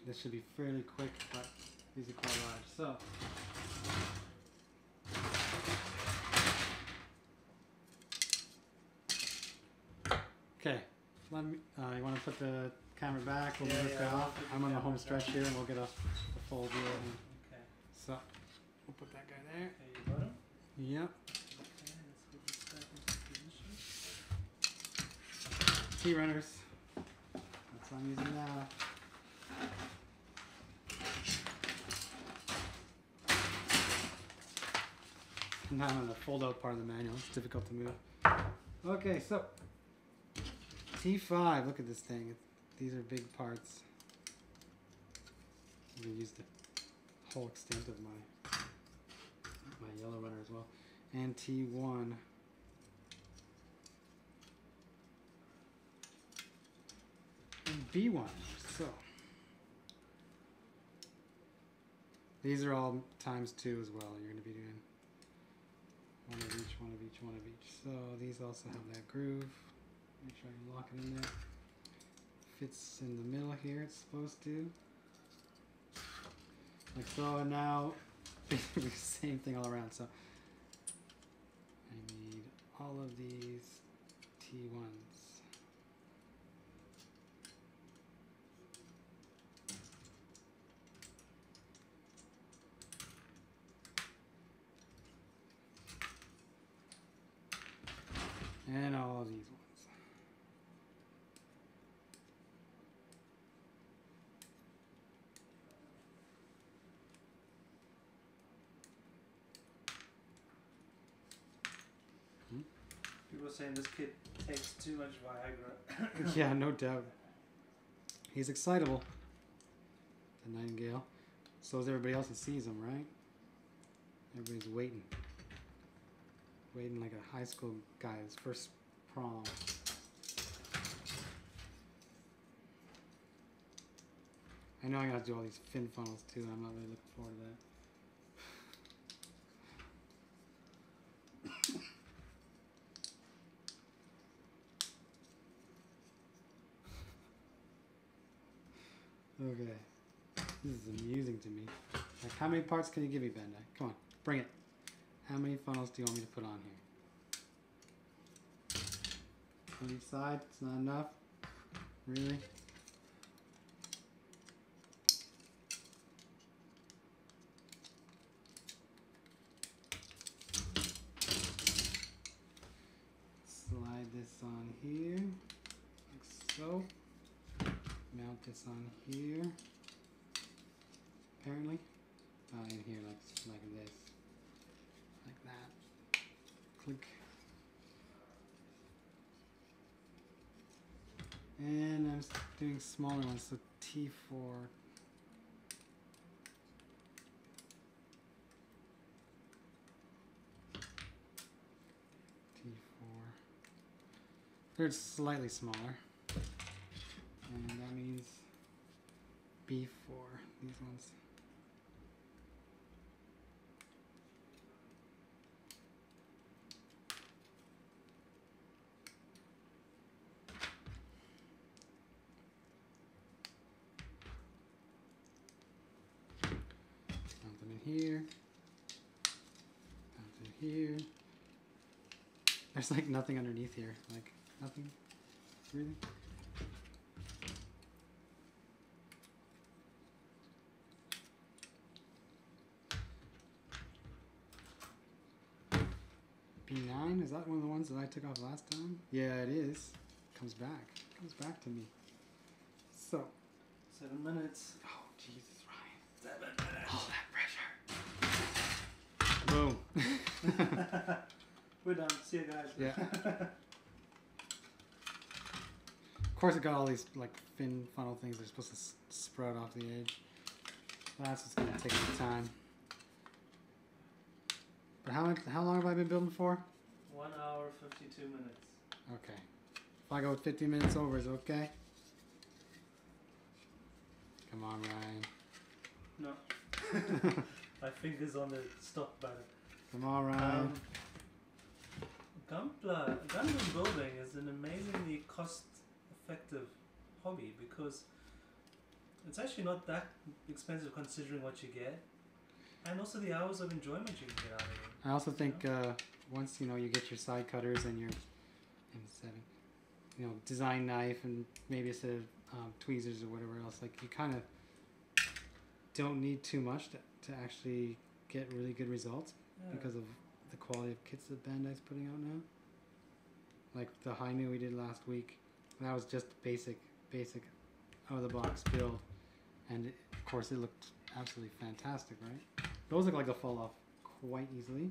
Speaker 1: This should be fairly quick, but these are quite large. So, okay. Let me. You want to put the camera back? We'll move this guy off. I'm on the home stretch here, and we'll get a full view of him.
Speaker 2: Okay.
Speaker 1: So, we'll put that guy there.
Speaker 2: Okay, you got him?
Speaker 1: Yep.
Speaker 2: Okay, let's get this back into position.
Speaker 1: T-runners. That's what I'm using now. Now I'm on the fold-out part of the manual. It's difficult to move. Okay, so T5. Look at this thing. these are big parts. I'm going to use the whole extent of my yellow runner as well. And T1. And B1. So these are all ×2 as well. You're going to be doing one of each, one of each, one of each. So these also have that groove. Make sure I can lock it in there. Fits in the middle here, it's supposed to. Like so, and now basically the same thing all around. So I need all of these T1s. And all of these ones.
Speaker 2: People are saying this kid takes too much Viagra.
Speaker 1: Yeah, no doubt. He's excitable, the Nightingale. So is everybody else that sees him, right? Everybody's waiting. Waiting like a high school guy, his first prom. I know I gotta do all these fin funnels too. I'm not really looking forward to that. Okay, this is amusing to me. Like, how many parts can you give me, Bandai? Come on, bring it. How many funnels do you want me to put on here? On each side? It's not enough? Really? Slide this on here, like so. Mount this on here, apparently. In here, like this. Like that. Click. And I'm doing smaller ones, so T4. T4. They're slightly smaller. And that means B4, these ones. Mount them in here. Mount them here. There's like nothing underneath here. Like nothing. Really? B9? Is that one of the ones that I took off last time? Yeah, it is. Comes back. Comes back to me. So.
Speaker 2: 7 minutes.
Speaker 1: Oh, Jesus, Ryan.
Speaker 2: 7 minutes.
Speaker 1: All that pressure. Boom.
Speaker 2: We're done. See you guys.
Speaker 1: Yeah. Of course, it got all these like fin funnel things. They're supposed to sprout off the edge. That's what's gonna take some time. But how long have I been building for?
Speaker 2: 1 hour, 52 minutes.
Speaker 1: Okay. If I go 50 minutes over, is it okay? Come on, Ryan.
Speaker 2: No. My finger's on the stop button.
Speaker 1: Come on, Ryan.
Speaker 2: Gundam building is an amazingly cost-effective hobby because it's actually not that expensive considering what you get. And also the hours of enjoyment you can get out of it.
Speaker 1: I also think once you get your side cutters and your M7, design knife and maybe a set of tweezers or whatever else, like you kind of don't need too much to actually get really good results because of the quality of kits that Bandai's putting out now. Like the Hainu we did last week, that was just basic out of the box build, and of course it looked absolutely fantastic, right? Those look like they'll fall off quite easily.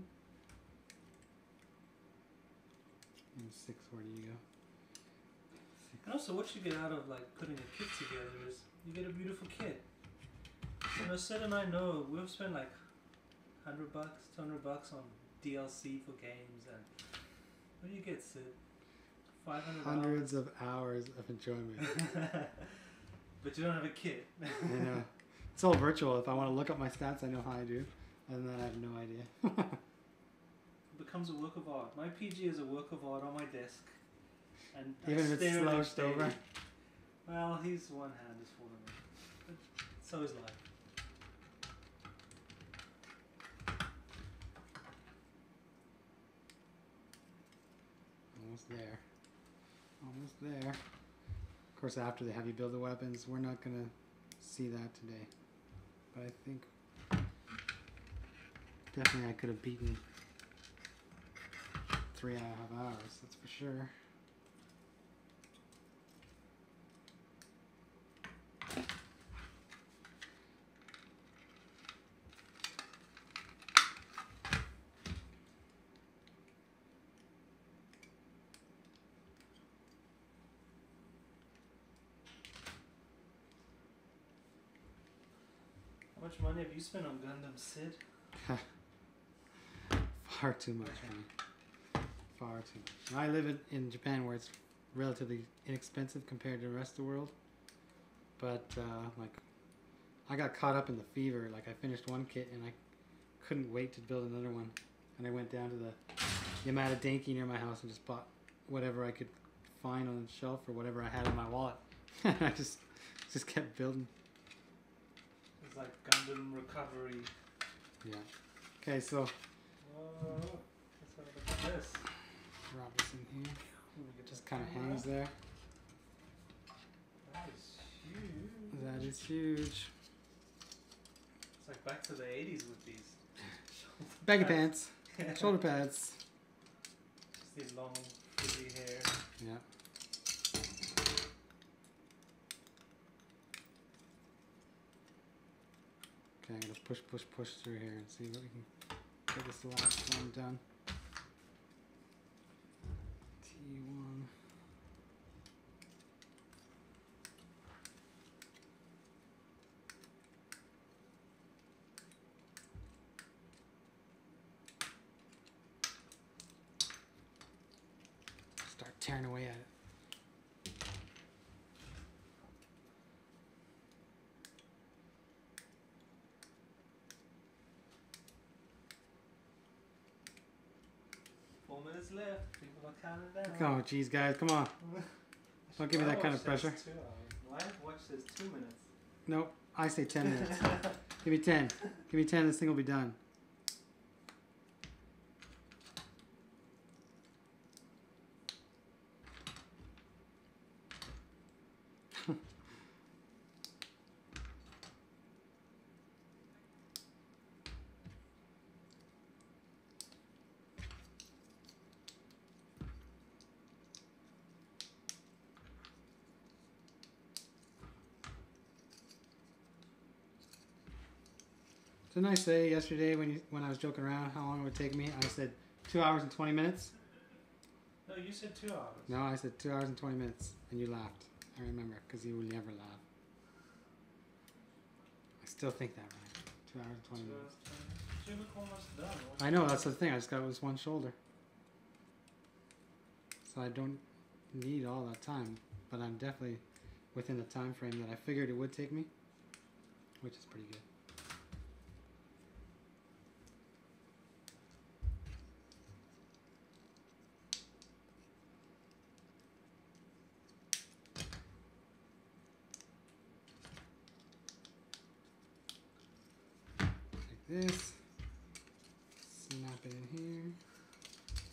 Speaker 1: And 6, where do you go? 6
Speaker 2: And also, what you get out of like putting a kit together is you get a beautiful kit. You know, Syd and I know we've spent like $100, $200 on DLC for games, and what do you get, Syd? 500
Speaker 1: Hundreds of hours of enjoyment.
Speaker 2: But you don't have a kit.
Speaker 1: I know. It's all virtual. If I want to look up my stats, I know how I do. Other than that, I have no idea.
Speaker 2: It becomes a work of art. My PG is a work of art on my desk. And
Speaker 1: even if it's slouched over?
Speaker 2: Well, his one hand is falling off. But so is life.
Speaker 1: Almost there. Almost there. Of course, after they have you build the weapons, we're not going to see that today. But I think definitely I could have beaten 3.5 hours, that's for sure.
Speaker 2: How much money have you spent on Gundam, Syd?
Speaker 1: Far too much money. Far too much. I live in Japan where it's relatively inexpensive compared to the rest of the world. But like, I got caught up in the fever. Like, I finished one kit and I couldn't wait to build another one. And I went down to the Yamada Denki near my house and just bought whatever I could find on the shelf or whatever I had in my wallet. I just kept building.
Speaker 2: It's like Gundam recovery.
Speaker 1: Yeah. Okay, so
Speaker 2: Whoa, let's have a look at this.
Speaker 1: drop this in here. It just kind of hangs there.
Speaker 2: That is huge.
Speaker 1: That is huge.
Speaker 2: It's like back to the 80s with these.
Speaker 1: Baggy pants, shoulder pads.
Speaker 2: Just these long, frizzy hair.
Speaker 1: Yeah. Okay, I'm gonna push through here and see what we can get this last one done. T1. Start tearing away at it.
Speaker 2: Minutes left. People are counting down.
Speaker 1: Oh, geez, guys, come on. Don't give me that kind of pressure.
Speaker 2: My watch says 2 minutes.
Speaker 1: Nope, I say 10 minutes. Give me 10. Give me 10, this thing will be done. Didn't I say yesterday when I was joking around how long it would take me? I said 2 hours and 20 minutes.
Speaker 2: No, you said 2 hours.
Speaker 1: No, I said 2 hours and 20 minutes, and you laughed. I remember, because you would never laugh. I still think that right. 2 hours and 20 minutes.
Speaker 2: You look almost done.
Speaker 1: I know, that's the thing. I just got this one shoulder. So I don't need all that time, but I'm definitely within the time frame that I figured it would take me, which is pretty good. This, snap it in here.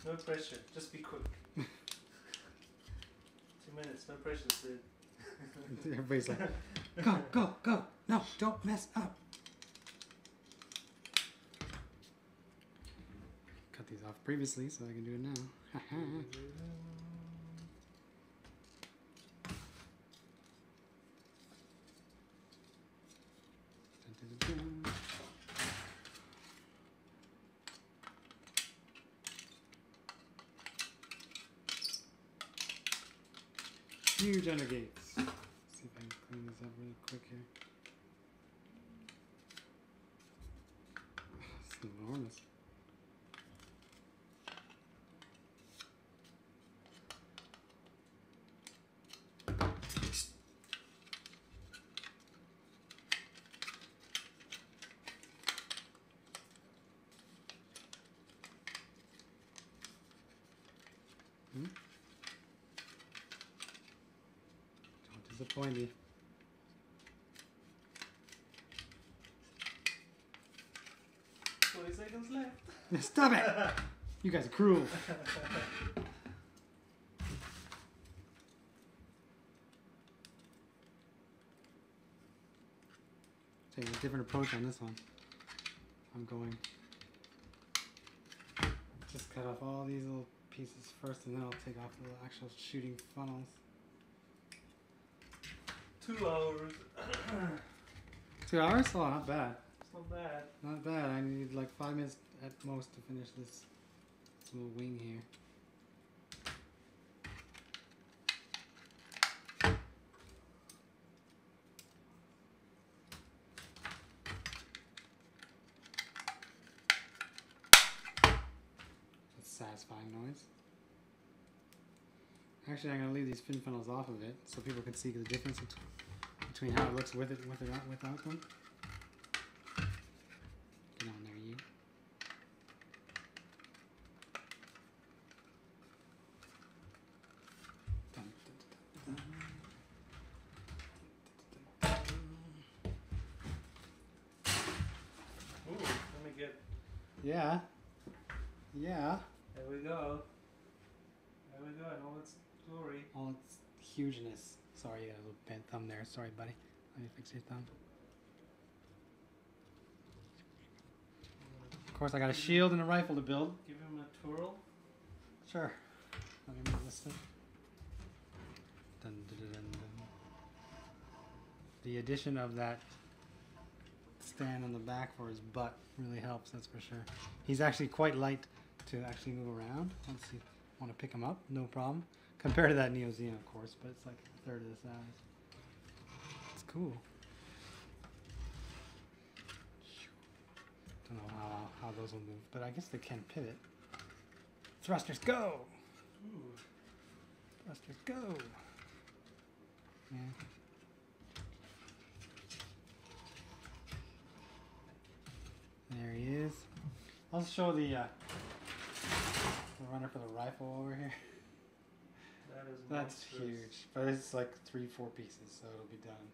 Speaker 2: No pressure, just be quick. 2 minutes, no pressure, Syd.
Speaker 1: Everybody's like, go, go, go. No, don't mess up. Cut these off previously so I can do it now. Huge under gates. Let's see if I can clean this up really quick here. It's enormous. Don't disappoint me.
Speaker 2: Seconds left.
Speaker 1: Stop it! You guys are cruel. Take a different approach on this one. I'm going just cut off all these little pieces first, and then I'll take off the actual shooting funnels.
Speaker 2: 2 hours.
Speaker 1: 2 hours? Oh, not bad.
Speaker 2: It's not bad.
Speaker 1: Not bad. I need like 5 minutes at most to finish this little wing here. That's satisfying noise. Actually, I'm going to leave these fin funnels off of it so people can see the difference between how it looks with it and without them. Get on there, you.
Speaker 2: Ooh, let me get.
Speaker 1: Yeah. Yeah.
Speaker 2: There we go. There we go, in all its glory.
Speaker 1: All its hugeness. Sorry, you got a little bent thumb there. Sorry, buddy. Let me fix your thumb. Of course, I got a shield and a rifle to build.
Speaker 2: Give him a twirl.
Speaker 1: Sure. Let me move this thing. Dun, dun, dun, dun, dun. The addition of that stand on the back for his butt really helps, that's for sure. He's actually quite light to actually move around. Let's see. Want to pick him up? No problem. Compared to that Neo Xeno, of course, but it's like a third of the size. It's cool. Don't know how those will move, but I guess they can pivot. Thrusters go!
Speaker 2: Ooh.
Speaker 1: Thrusters go! Yeah. There he is. I'll show the runner for the rifle over here. That's huge, but it's like 3-4 pieces, so it'll be done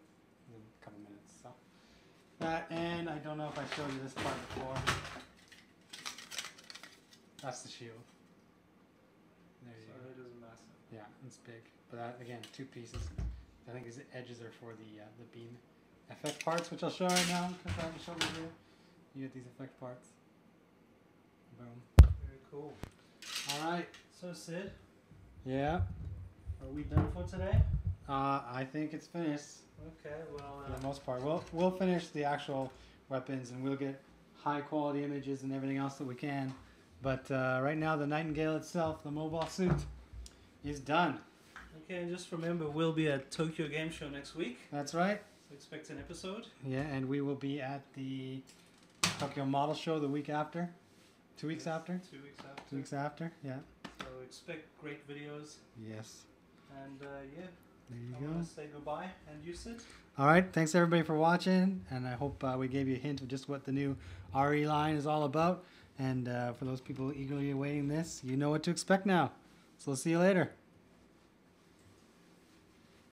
Speaker 1: in a couple minutes. So that, and I don't know if I showed you this part before. That's the shield. There you go.
Speaker 2: It is massive.
Speaker 1: Yeah, it's big, but that, again, 2 pieces. I think these edges are for the beam effect parts, which I'll show right now because I haven't shown you here. You get these effect parts. Boom.
Speaker 2: Very cool.
Speaker 1: All right.
Speaker 2: So Sid,
Speaker 1: Yeah.
Speaker 2: are we done for today?
Speaker 1: I think it's finished.
Speaker 2: Okay. Well.
Speaker 1: For the most part, we'll finish the actual weapons and we'll get high quality images and everything else that we can. But right now, the Nightingale itself, the mobile suit, is done.
Speaker 2: Okay, and just remember, we'll be at Tokyo Game Show next week.
Speaker 1: That's right.
Speaker 2: So expect an episode.
Speaker 1: Yeah, and we will be at the Tokyo Model Show the week after. 2 weeks after?
Speaker 2: 2 weeks after.
Speaker 1: 2 weeks after, yeah.
Speaker 2: So expect great videos.
Speaker 1: Yes.
Speaker 2: And yeah,
Speaker 1: There
Speaker 2: I
Speaker 1: you
Speaker 2: want
Speaker 1: go.
Speaker 2: to say goodbye. And you, Sid?
Speaker 1: All right, thanks everybody for watching, and I hope we gave you a hint of just what the new RE line is all about. And for those people eagerly awaiting this, you know what to expect now. So we'll see you later.